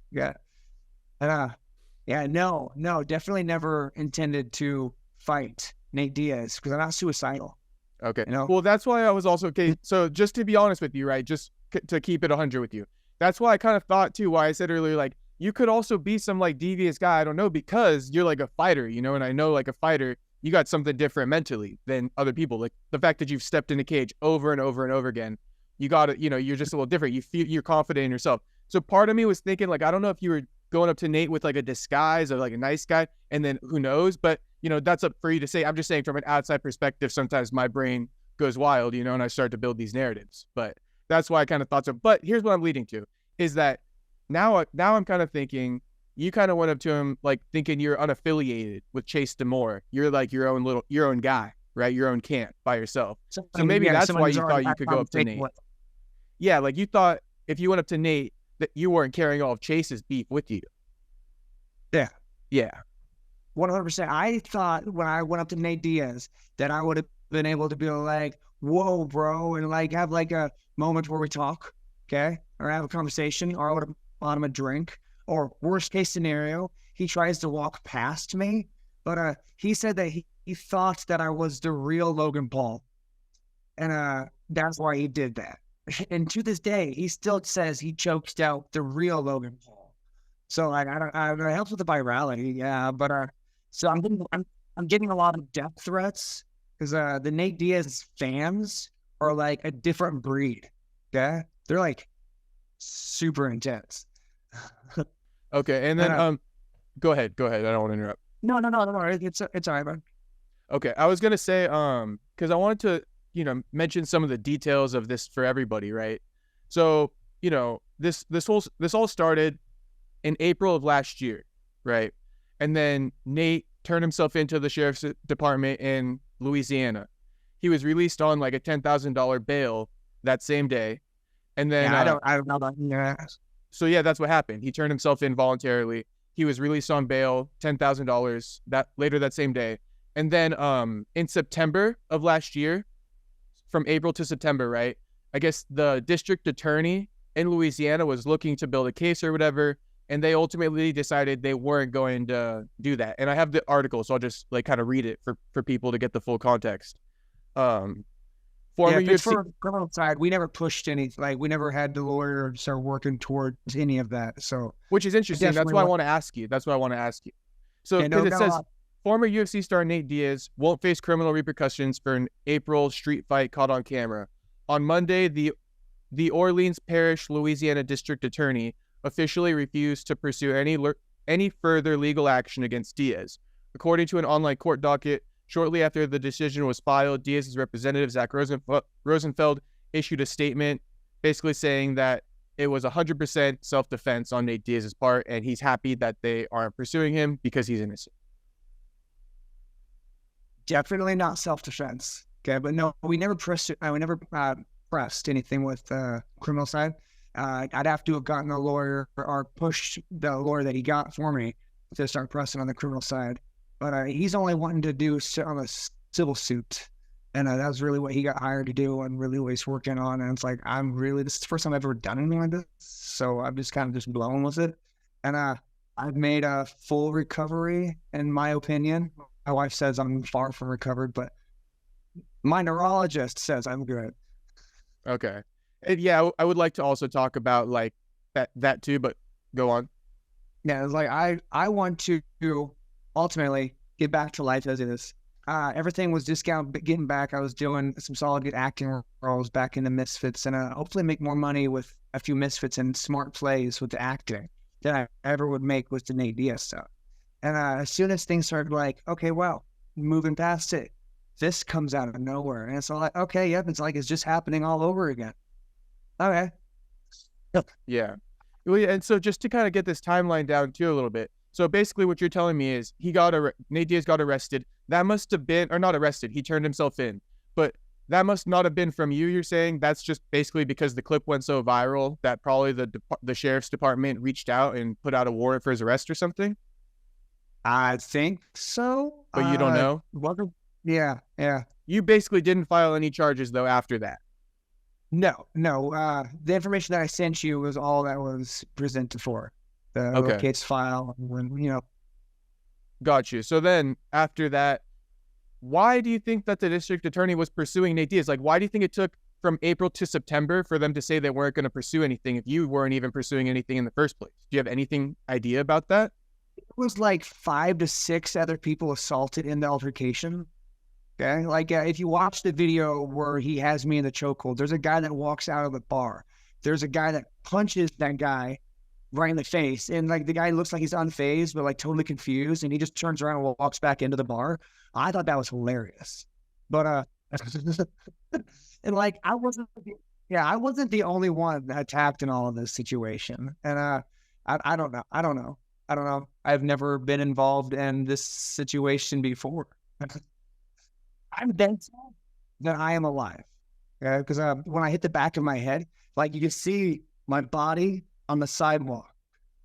no, definitely never intended to fight Nate Diaz because I'm not suicidal. Okay. You know? Well, that's why I was also okay. So just to be honest with you, right? Just to keep it 100 with you. That's why I kind of thought too, why I said earlier, like, you could also be some like devious guy. I don't know, because you're like a fighter, you know, and I know like a fighter, you got something different mentally than other people. Like the fact that you've stepped in a cage over and over and over again, you got it, you know, you're just a little different. You feel you're confident in yourself. So part of me was thinking, like, I don't know if you were going up to Nate with like a disguise of like a nice guy, and then who knows, but you know, that's up for you to say. I'm just saying from an outside perspective, sometimes my brain goes wild, you know, and I start to build these narratives. But that's why I kind of thought so. But here's what I'm leading to is that now I'm kind of thinking you kind of went up to him like thinking you're unaffiliated with Chase Demore. You're like your own guy, right? Your own camp by yourself. So maybe that's why you thought you could go up to Nate. Yeah, like you thought if you went up to Nate that you weren't carrying all of Chase's beef with you. Yeah. Yeah. 100%. I thought when I went up to Nate Diaz that I would have been able to be like, whoa, bro, and like have like a moment where we talk, okay? Or have a conversation, or I would have bought him a drink. Or worst case scenario, he tries to walk past me, but he said that he thought that I was the real Logan Paul. And that's why he did that. And to this day, he still says he choked out the real Logan Paul. So like it helps with the virality, yeah. But so I'm getting a lot of death threats because the Nate Diaz fans are like a different breed. Okay, they're like super intense. Okay, and then go ahead. I don't want to interrupt. No. It's all right, man. Okay, I was gonna say because I wanted to mention some of the details of this for everybody, right? So this all started in April of last year, right? And then Nate turned himself into the sheriff's department in Louisiana. He was released on like a $10,000 bail that same day. And then I don't know about your ass. So yeah, that's what happened. He turned himself in voluntarily. He was released on bail, $10,000 that same day. And then in September of last year, from April to September, right? I guess the district attorney in Louisiana was looking to build a case or whatever, and they ultimately decided they weren't going to do that. And I have the article, so I'll just like kind of read it for people to get the full context. For criminal side, we never pushed any, like we never had the lawyer start working towards any of that. So, which is interesting. That's why I want to ask you. So it says former UFC star Nate Diaz won't face criminal repercussions for an April street fight caught on camera. On Monday, the Orleans Parish, Louisiana District Attorney officially refused to pursue any further legal action against Diaz. According to an online court docket, shortly after the decision was filed, Diaz's representative, Zach Rosenfeld, issued a statement basically saying that it was 100% self-defense on Nate Diaz's part, and he's happy that they aren't pursuing him because he's innocent. Definitely not self-defense. Okay, but no, we never pressed anything with criminal side. I'd have to have gotten a lawyer or pushed the lawyer that he got for me to start pressing on the criminal side. But he's only wanting to do on a civil suit. And that was really what he got hired to do and really what he's working on. And it's like, this is the first time I've ever done anything like this. So I'm just kind of just blown with it. And I've made a full recovery, in my opinion. My wife says I'm far from recovered, but my neurologist says I'm good. Okay. And yeah, I would like to also talk about like that too, but go on. Yeah, it's like I want to ultimately get back to life as it is. Everything was just getting back. I was doing some solid good acting roles back in the Misfits, and hopefully make more money with a few Misfits and smart plays with the acting than I ever would make with the Nate Diaz stuff. And as soon as things started like, okay, well, moving past it, this comes out of nowhere. And it's all like, okay, yep, it's like it's just happening all over again. Okay. Yeah. Well, yeah, and so just to kind of get this timeline down too a little bit. So basically what you're telling me is Nate Diaz got arrested. that must have been, or not arrested, he turned himself in, but that must not have been from you, you're saying? That's just basically because the clip went so viral that probably the sheriff's department reached out and put out a warrant for his arrest or something? I think so. But you don't know? Yeah. You basically didn't file any charges, though, after that? No. The information that I sent you was all that was presented for. The little case file, Got you. So then, after that, why do you think that the district attorney was pursuing Nate Diaz? Like, why do you think it took from April to September for them to say they weren't going to pursue anything if you weren't even pursuing anything in the first place? Do you have anything idea about that? It was like 5 to 6 other people assaulted in the altercation. Okay. Like if you watch the video where he has me in the chokehold, there's a guy that walks out of the bar. There's a guy that punches that guy right in the face. And like the guy looks like he's unfazed, but like totally confused. And he just turns around and walks back into the bar. I thought that was hilarious. But, and like, I wasn't the only one attacked in all of this situation. And, I don't know. I've never been involved in this situation before. I'm thankful that I am alive. Okay? Because when I hit the back of my head, like you can see my body on the sidewalk,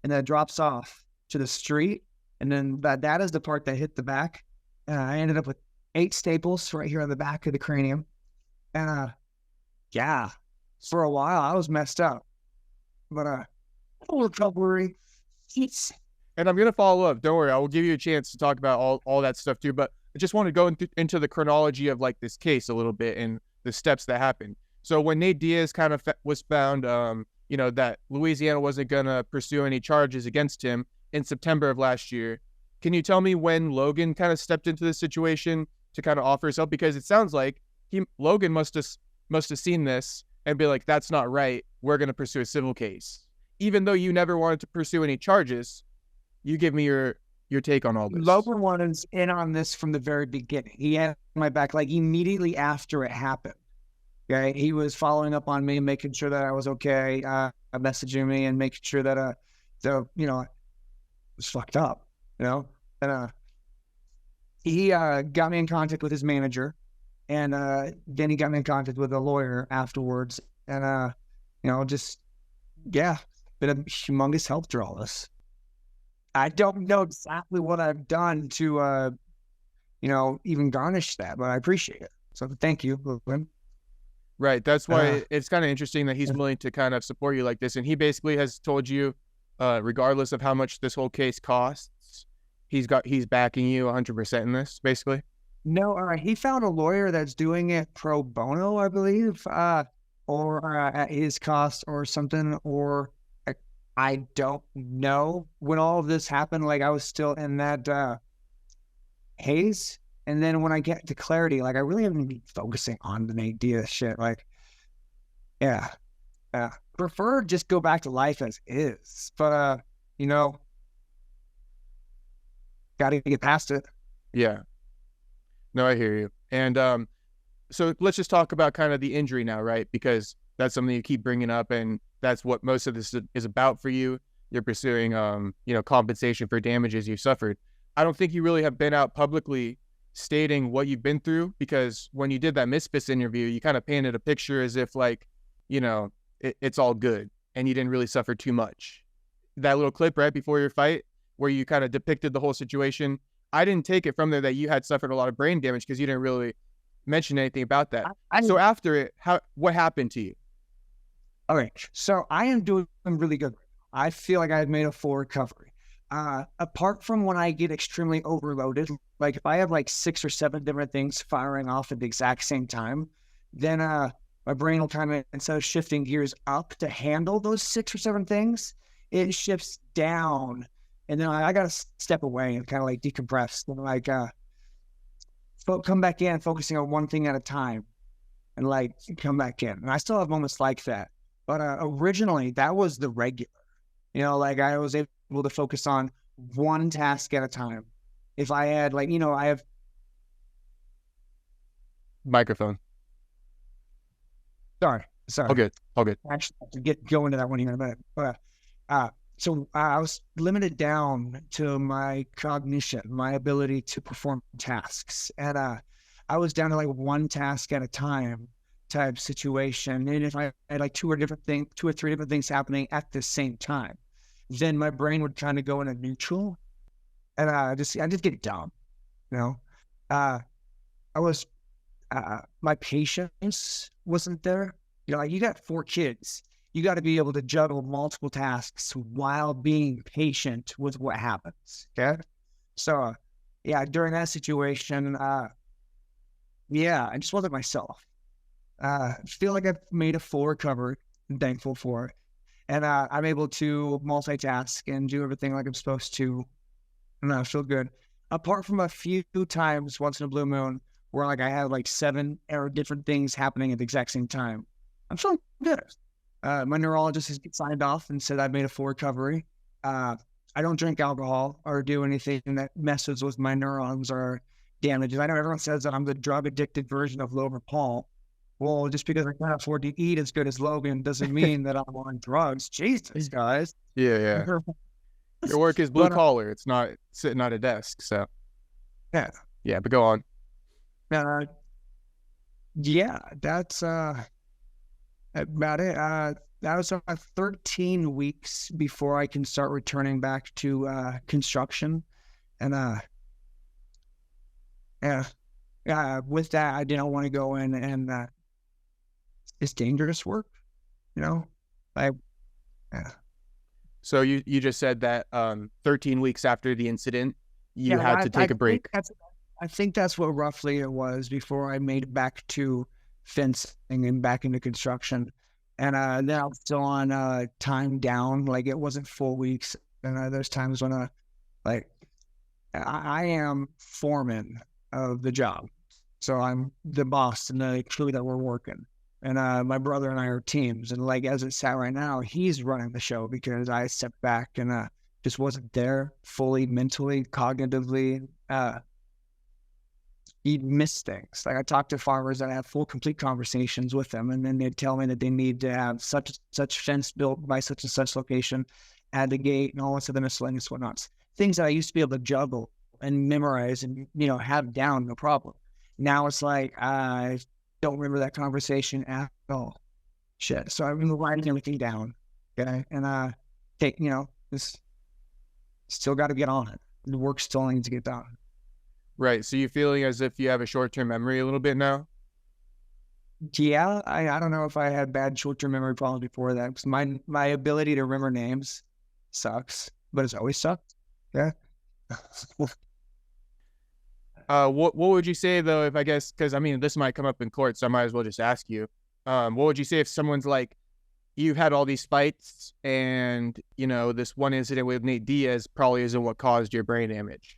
and then it drops off to the street, and then that is the part that hit the back. And I ended up with 8 staples right here on the back of the cranium. And yeah, for a while I was messed up, but recovery. And I'm going to follow up. Don't worry. I will give you a chance to talk about all that stuff too. But I just want to go into the chronology of like this case a little bit and the steps that happened. So when Nate Diaz kind of was found, that Louisiana wasn't going to pursue any charges against him in September of last year. Can you tell me when Logan kind of stepped into the situation to kind of offer his help? Because it sounds like Logan must have seen this and be like, that's not right. We're going to pursue a civil case. Even though you never wanted to pursue any charges, you give me your take on all this. Logan was in on this from the very beginning. He had my back like immediately after it happened. Okay, he was following up on me and making sure that I was okay, messaging me and making sure that I was fucked up, and he got me in contact with his manager, and then he got me in contact with a lawyer afterwards, and been a humongous help to all this. I don't know exactly what I've done to even garnish that, but I appreciate it. So thank you, Logan. Right. That's why it's kind of interesting that he's willing to kind of support you like this. And he basically has told you, regardless of how much this whole case costs, he's backing you 100% in this, basically. No, he found a lawyer that's doing it pro bono, I believe, or at his cost or something, or I don't know. When all of this happened, like I was still in that haze. And then when I get to clarity, like I really haven't been focusing on the Nate Diaz shit. Like, prefer just go back to life as is. But, got to get past it. Yeah. No, I hear you. And so let's just talk about kind of the injury now, right? Because that's something you keep bringing up, and that's what most of this is about for you. You're pursuing, compensation for damages you suffered. I don't think you really have been out publicly stating what you've been through, because when you did that Misfits interview, you kind of painted a picture as if like, it's all good and you didn't really suffer too much. That little clip right before your fight where you kind of depicted the whole situation, I didn't take it from there that you had suffered a lot of brain damage because you didn't really mention anything about that. So after it, what happened to you? All right. So I am doing really good. I feel like I've made a full recovery. Apart from when I get extremely overloaded, like if I have like 6 or 7 different things firing off at the exact same time, then my brain will kind of, instead of shifting gears up to handle those 6 or 7 things, it shifts down. And then I got to step away and kind of like decompress and like come back in, focusing on one thing at a time and like come back in. And I still have moments like that. But originally that was the regular, like I was able to focus on one task at a time. If I had I have microphone. Sorry. All good. Actually, I have to go into that one here in a minute. But So I was limited down to my cognition, my ability to perform tasks. And I was down to like one task at a time type situation. And if I had like two or three different things happening at the same time, then my brain would kind of go into neutral, and I just get dumb, you know. I was my patience wasn't there. You know, like you got 4 kids, you got to be able to juggle multiple tasks while being patient with what happens. Okay, so yeah, during that situation, yeah, I just wasn't myself. Feel like I've made a full recovery. I'm thankful for it. And I'm able to multitask and do everything like I'm supposed to. And I feel good. Apart from a few times once in a blue moon where like I have like 7 or different things happening at the exact same time, I'm feeling good. My neurologist has signed off and said I've made a full recovery. I don't drink alcohol or do anything that messes with my neurons or damages. I know everyone says that I'm the drug-addicted version of Logan Paul. Well, just because I can't afford to eat as good as Logan doesn't mean that I'm on drugs. Jesus, guys. Yeah. Your work is blue collar. It's not sitting at a desk. So, yeah. But go on. Yeah, that's about it. That was 13 weeks before I can start returning back to construction, and with that, I didn't want to go in and it's dangerous work, you know. So you just said that 13 weeks after the incident, you had to take a break. I think that's what roughly it was before I made it back to fencing and back into construction. And then I was still on time down, like it wasn't full weeks. And there's times when I am foreman of the job. So I'm the boss and the crew that we're working. And my brother and I are teams. And like as it sat right now, he's running the show because I stepped back and just wasn't there fully, mentally, cognitively. You miss things. Like I talk to farmers and I have full, complete conversations with them. And then they tell me that they need to have such and such fence built by such and such location, add the gate and all this other miscellaneous whatnots. Things that I used to be able to juggle and memorize and, you know, have down, no problem. Now it's like, I don't remember that conversation at all. Shit. So I've been writing everything down. Okay. And this still got to get on it. The work still needs to get done. Right. So you're feeling as if you have a short-term memory a little bit now? Yeah. I don't know if I had bad short-term memory problems before that, because my ability to remember names sucks, but it's always sucked. Yeah. What would you say though, if I guess, because I mean, this might come up in court, so I might as well just ask you. What would you say if someone's like, you've had all these fights and, you know, this one incident with Nate Diaz probably isn't what caused your brain damage?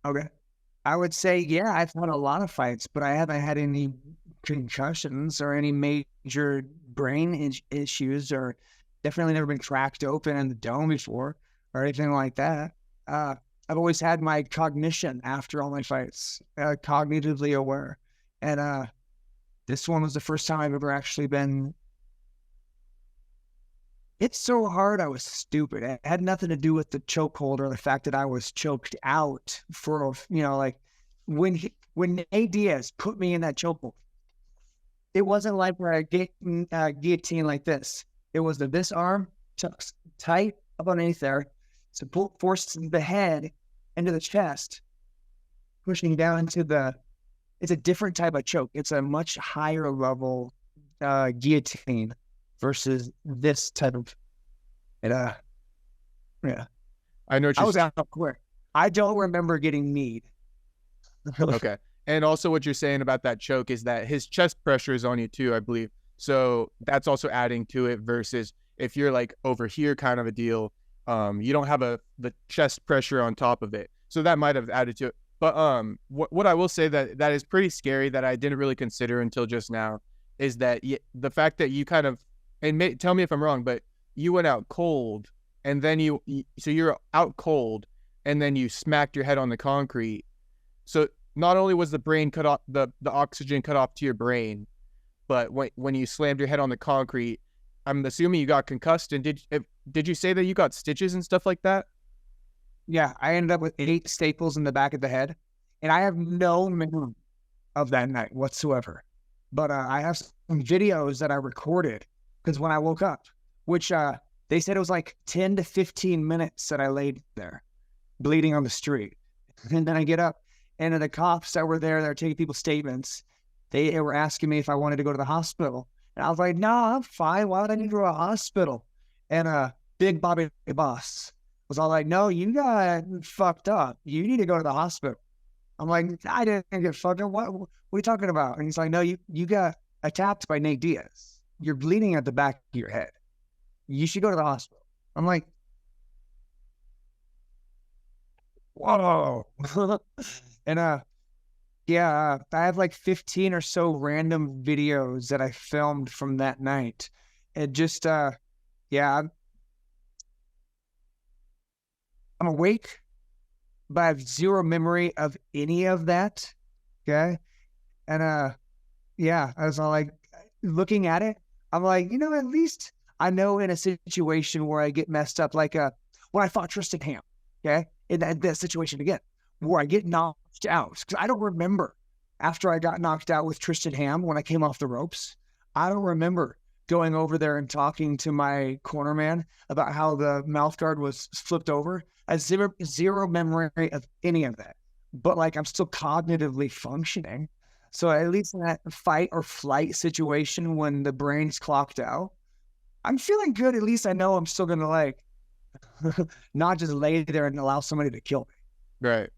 Okay. I would say, yeah, I've had a lot of fights, but I haven't had any concussions or any major brain issues, or definitely never been cracked open in the dome before or anything like that. I've always had my cognition after all my fights, cognitively aware. And this one was the first time I've ever actually been. It's so hard. I was stupid. It had nothing to do with the chokehold or the fact that I was choked out for, you know, like when Nate Diaz put me in that chokehold, it wasn't like where I get guillotine like this. It was this arm tucked tight up underneath there, so forced the head into the chest, pushing down into it's a different type of choke. It's a much higher level guillotine versus this type of, yeah. I know. I was out quick. I don't remember getting kneed. Okay. And also what you're saying about that choke is that his chest pressure is on you too, I believe. So that's also adding to it versus if you're like over here kind of a deal, you don't have the chest pressure on top of it. So that might have added to it. But what I will say that is pretty scary that I didn't really consider until just now is that the fact that you kind of, and tell me if I'm wrong, but you went out cold and then so you're out cold and then you smacked your head on the concrete. So not only was the brain cut off, the oxygen cut off to your brain, but when you slammed your head on the concrete, I'm assuming you got concussed. And did you say that you got stitches and stuff like that? Yeah, I ended up with 8 staples in the back of the head, and I have no memory of that night whatsoever. But I have some videos that I recorded because when I woke up, which they said it was like 10 to 15 minutes that I laid there bleeding on the street. And then I get up, and the cops that were there that were taking people's statements, they were asking me if I wanted to go to the hospital. And I was like, no, I'm fine. Why would I need to go to a hospital? And Big Bobby the boss was all like, no, you got fucked up. You need to go to the hospital. I'm like, I didn't get fucked up. What are you talking about? And he's like, no, you got attacked by Nate Diaz. You're bleeding at the back of your head. You should go to the hospital. I'm like, whoa. And yeah, I have like 15 or so random videos that I filmed from that night. And just yeah, I'm awake, but I have zero memory of any of that. Okay. And yeah, I was all like looking at it. I'm like, at least I know in a situation where I get messed up, like when I fought Tristan Ham, okay, in that situation again, where I get knocked out. Because I don't remember after I got knocked out with Tristan Ham when I came off the ropes. I don't remember going over there and talking to my corner man about how the mouth guard was flipped over. I have zero memory of any of that. But like I'm still cognitively functioning. So at least in that fight or flight situation when the brain's clocked out, I'm feeling good. At least I know I'm still going to like not just lay there and allow somebody to kill me. Right.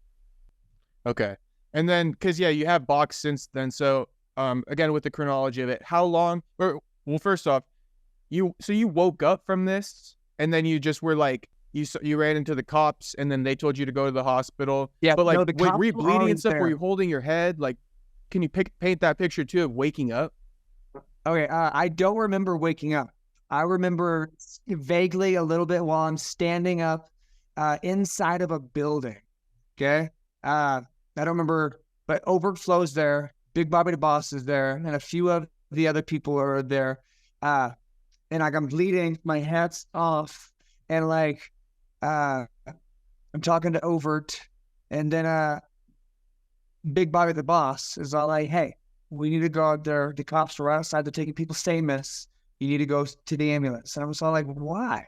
Okay. And then, because, yeah, you have boxed since then. So, again, with the chronology of it, how long, well, first off, you woke up from this and then you just were like, you ran into the cops and then they told you to go to the hospital. Yeah. But like, no, were you bleeding and stuff? there. Were you holding your head? Like, can you paint that picture too of waking up? Okay. I don't remember waking up. I remember vaguely a little bit while I'm standing up inside of a building. Okay. I don't remember, but Overflow's there. Big Bobby the Boss is there. And a few of the other people are there. And like I'm bleeding, my head's off. And like, I'm talking to Overt. And then Big Bobby the Boss is all like, hey, we need to go out there. The cops are outside. They're taking people's statements. You need to go to the ambulance. And I was all like, why?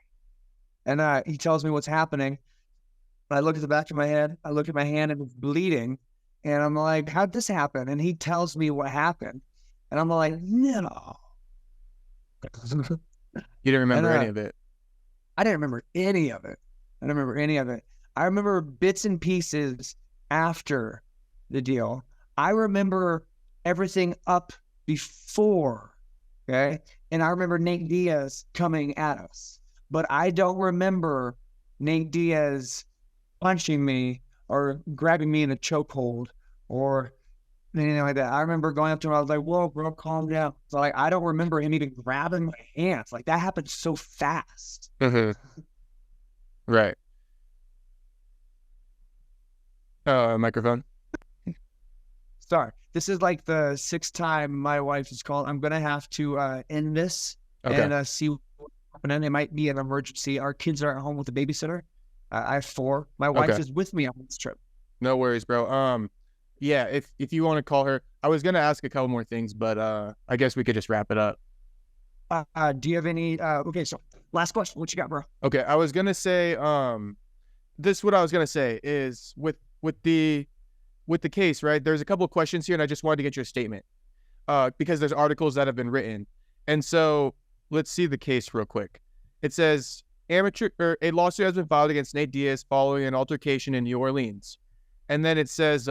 And he tells me what's happening. I look at the back of my head. I look at my hand and it's bleeding. And I'm like, how'd this happen? And he tells me what happened. And I'm like, no. You didn't remember any of it? I didn't remember any of it. I don't remember any of it. I remember bits and pieces after the deal. I remember everything up before. Okay. And I remember Nate Diaz coming at us. But I don't remember Nate Diaz punching me or grabbing me in a chokehold or anything like that. I remember going up to him. I was like, whoa, bro, calm down. So like, I don't remember him even grabbing my hands. Like that happened so fast. Mm-hmm. Right. Microphone. Sorry. This is like the 6th time my wife is called. I'm going to have to end this and see what's happening. It might be an emergency. Our kids are at home with a babysitter. I have 4. My wife is with me on this trip. No worries, bro. Yeah, if you want to call her, I was gonna ask a couple more things, but I guess we could just wrap it up. Do you have any? Okay, so last question. What you got, bro? Okay, I was gonna say, this what I was gonna say is with the case, right? There's a couple of questions here, and I just wanted to get your statement, because there's articles that have been written, and so let's see the case real quick. It says a lawsuit has been filed against Nate Diaz following an altercation in New Orleans. And then it says,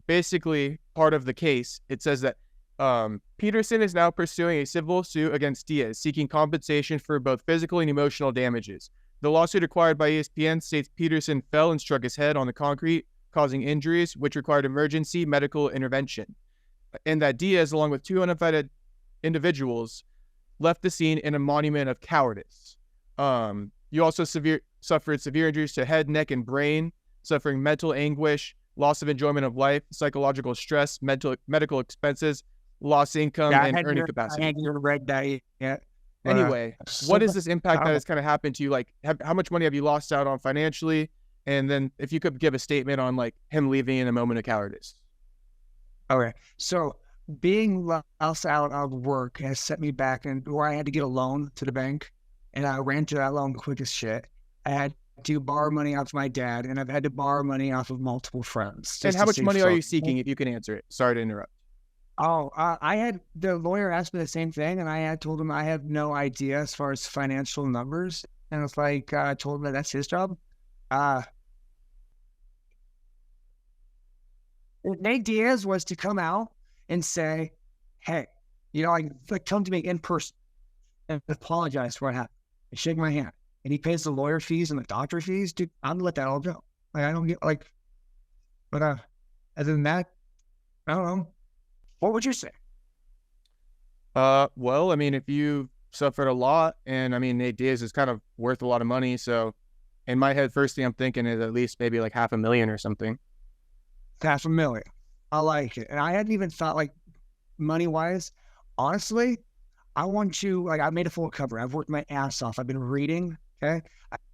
basically part of the case, it says that Peterson is now pursuing a civil suit against Diaz, seeking compensation for both physical and emotional damages. The lawsuit acquired by ESPN states Peterson fell and struck his head on the concrete, causing injuries, which required emergency medical intervention. And that Diaz, along with 2 uninvited individuals, left the scene in a monument of cowardice. You also suffered severe injuries to head, neck, and brain, suffering mental anguish, loss of enjoyment of life, psychological stress, medical expenses, lost income, and earning capacity. I hadn't read that yet. Anyway, what is this impact that has kind of happened to you? Like, how much money have you lost out on financially? And then if you could give a statement on like him leaving in a moment of cowardice. Okay. So being lost out of work has set me back, and where I had to get a loan to the bank, and I ran to that loan quick as shit. I had to borrow money off my dad, and I've had to borrow money off of multiple friends. And how much money are you seeking, if you can answer it? Sorry to interrupt. Oh, I had the lawyer asked me the same thing, and I had told him I have no idea as far as financial numbers. And it's like, I told him that that's his job. Nate Diaz was to come out and say, hey, like come to me in person and apologize for what happened and shake my hand. And he pays the lawyer fees and the doctor fees. Dude, I'm gonna let that all go. Like, I don't get but other than that, I don't know. What would you say? Well, I mean, if you suffered a lot, and I mean, Nate Diaz is kind of worth a lot of money. So in my head, first thing I'm thinking is at least maybe like $500,000 or something. $500,000. I like it. And I hadn't even thought like money wise. Honestly, I want to, like, I made a full cover. I've worked my ass off. I've been reading. Okay.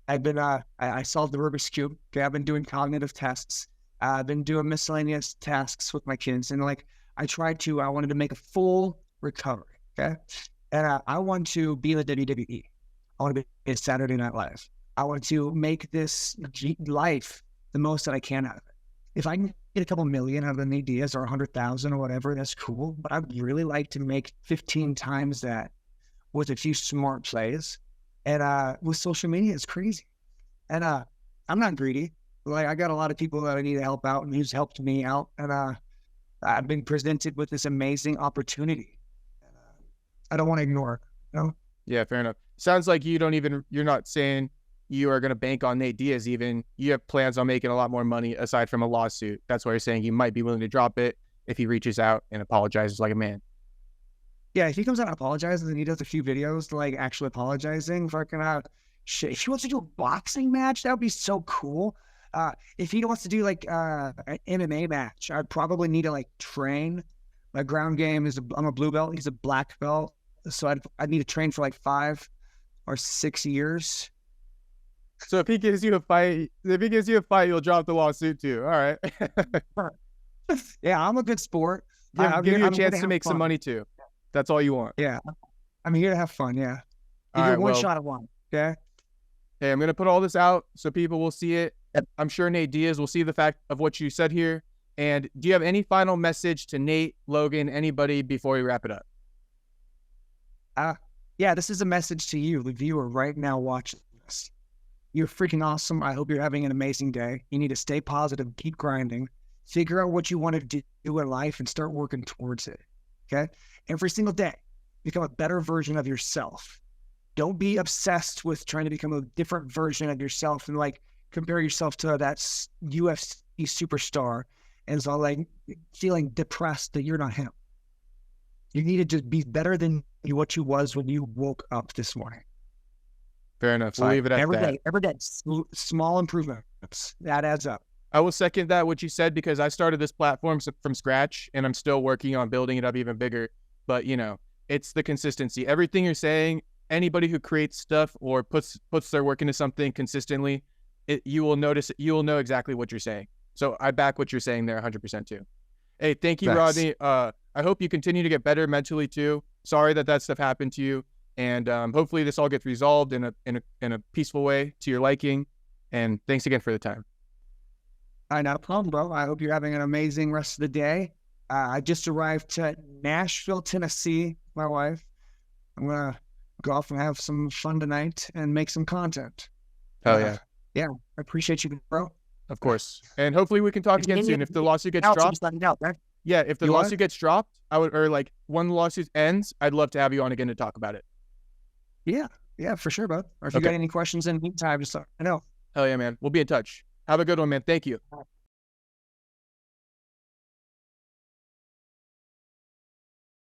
I've been, I solved the Rubik's Cube. Okay. I've been doing cognitive tests. I've been doing miscellaneous tasks with my kids. And like, I wanted to make a full recovery. Okay. And I want to be in the WWE. I want to be in Saturday Night Live. I want to make this life the most that I can out of it. If I can get a couple million out of the Nate Diaz or 100,000 or whatever, that's cool. But I'd really like to make 15 times that with a few smart plays. And with social media, it's crazy. And I'm not greedy. Like, I got a lot of people that I need to help out and who's helped me out. And I've been presented with this amazing opportunity. And, I don't want to ignore it, you know? Yeah, fair enough. Sounds like you're not saying you are going to bank on Nate Diaz even. You have plans on making a lot more money aside from a lawsuit. That's why you're saying you might be willing to drop it if he reaches out and apologizes like a man. Yeah, if he comes out and apologizes and he does a few videos like actually apologizing, fucking shit. If he wants to do a boxing match, that would be so cool. If he wants to do like an MMA match, I'd probably need to like train. My ground game is I'm a blue belt. He's a black belt. So I'd need to train for like 5 or 6 years. So if he gives you a fight, you'll drop the lawsuit too. All right. Yeah, I'm a good sport. I'll give you a chance to make some money too. That's all you want. Yeah. I'm here to have fun. Yeah. All right, one shot at one. Okay. Hey, I'm going to put all this out so people will see it. I'm sure Nate Diaz will see the fact of what you said here. And do you have any final message to Nate, Logan, anybody before we wrap it up? Yeah, this is a message to you, the viewer right now watching this. You're freaking awesome. I hope you're having an amazing day. You need to stay positive, keep grinding, figure out what you want to do in life and start working towards it. Okay. Every single day, become a better version of yourself. Don't be obsessed with trying to become a different version of yourself and like compare yourself to that UFC superstar and so like feeling depressed that you're not him. You need to just be better than what you was when you woke up this morning. Fair enough. We'll leave it at that. Every day, small improvements. That adds up. I will second that, what you said, because I started this platform from scratch and I'm still working on building it up even bigger. But, you know, it's the consistency. Everything you're saying, anybody who creates stuff or puts their work into something consistently, you will notice, you will know exactly what you're saying. So I back what you're saying there 100% too. Hey, thank you, Rodney. I hope you continue to get better mentally too. Sorry that stuff happened to you. And hopefully this all gets resolved in a peaceful way to your liking. And thanks again for the time. Not a problem, bro. I hope you're having an amazing rest of the day. I just arrived to Nashville, Tennessee, my wife. I'm going to go off and have some fun tonight and make some content. Hell yeah. Yeah, I appreciate you, bro. Of course. And hopefully we can talk again soon. If the lawsuit gets dropped. Yeah, if the lawsuit gets dropped, or like when the lawsuit ends, I'd love to have you on again to talk about it. Yeah, for sure, bro. Or if you got any questions in the meantime, just let me know. Hell yeah, man. We'll be in touch. Have a good one, man. Thank you.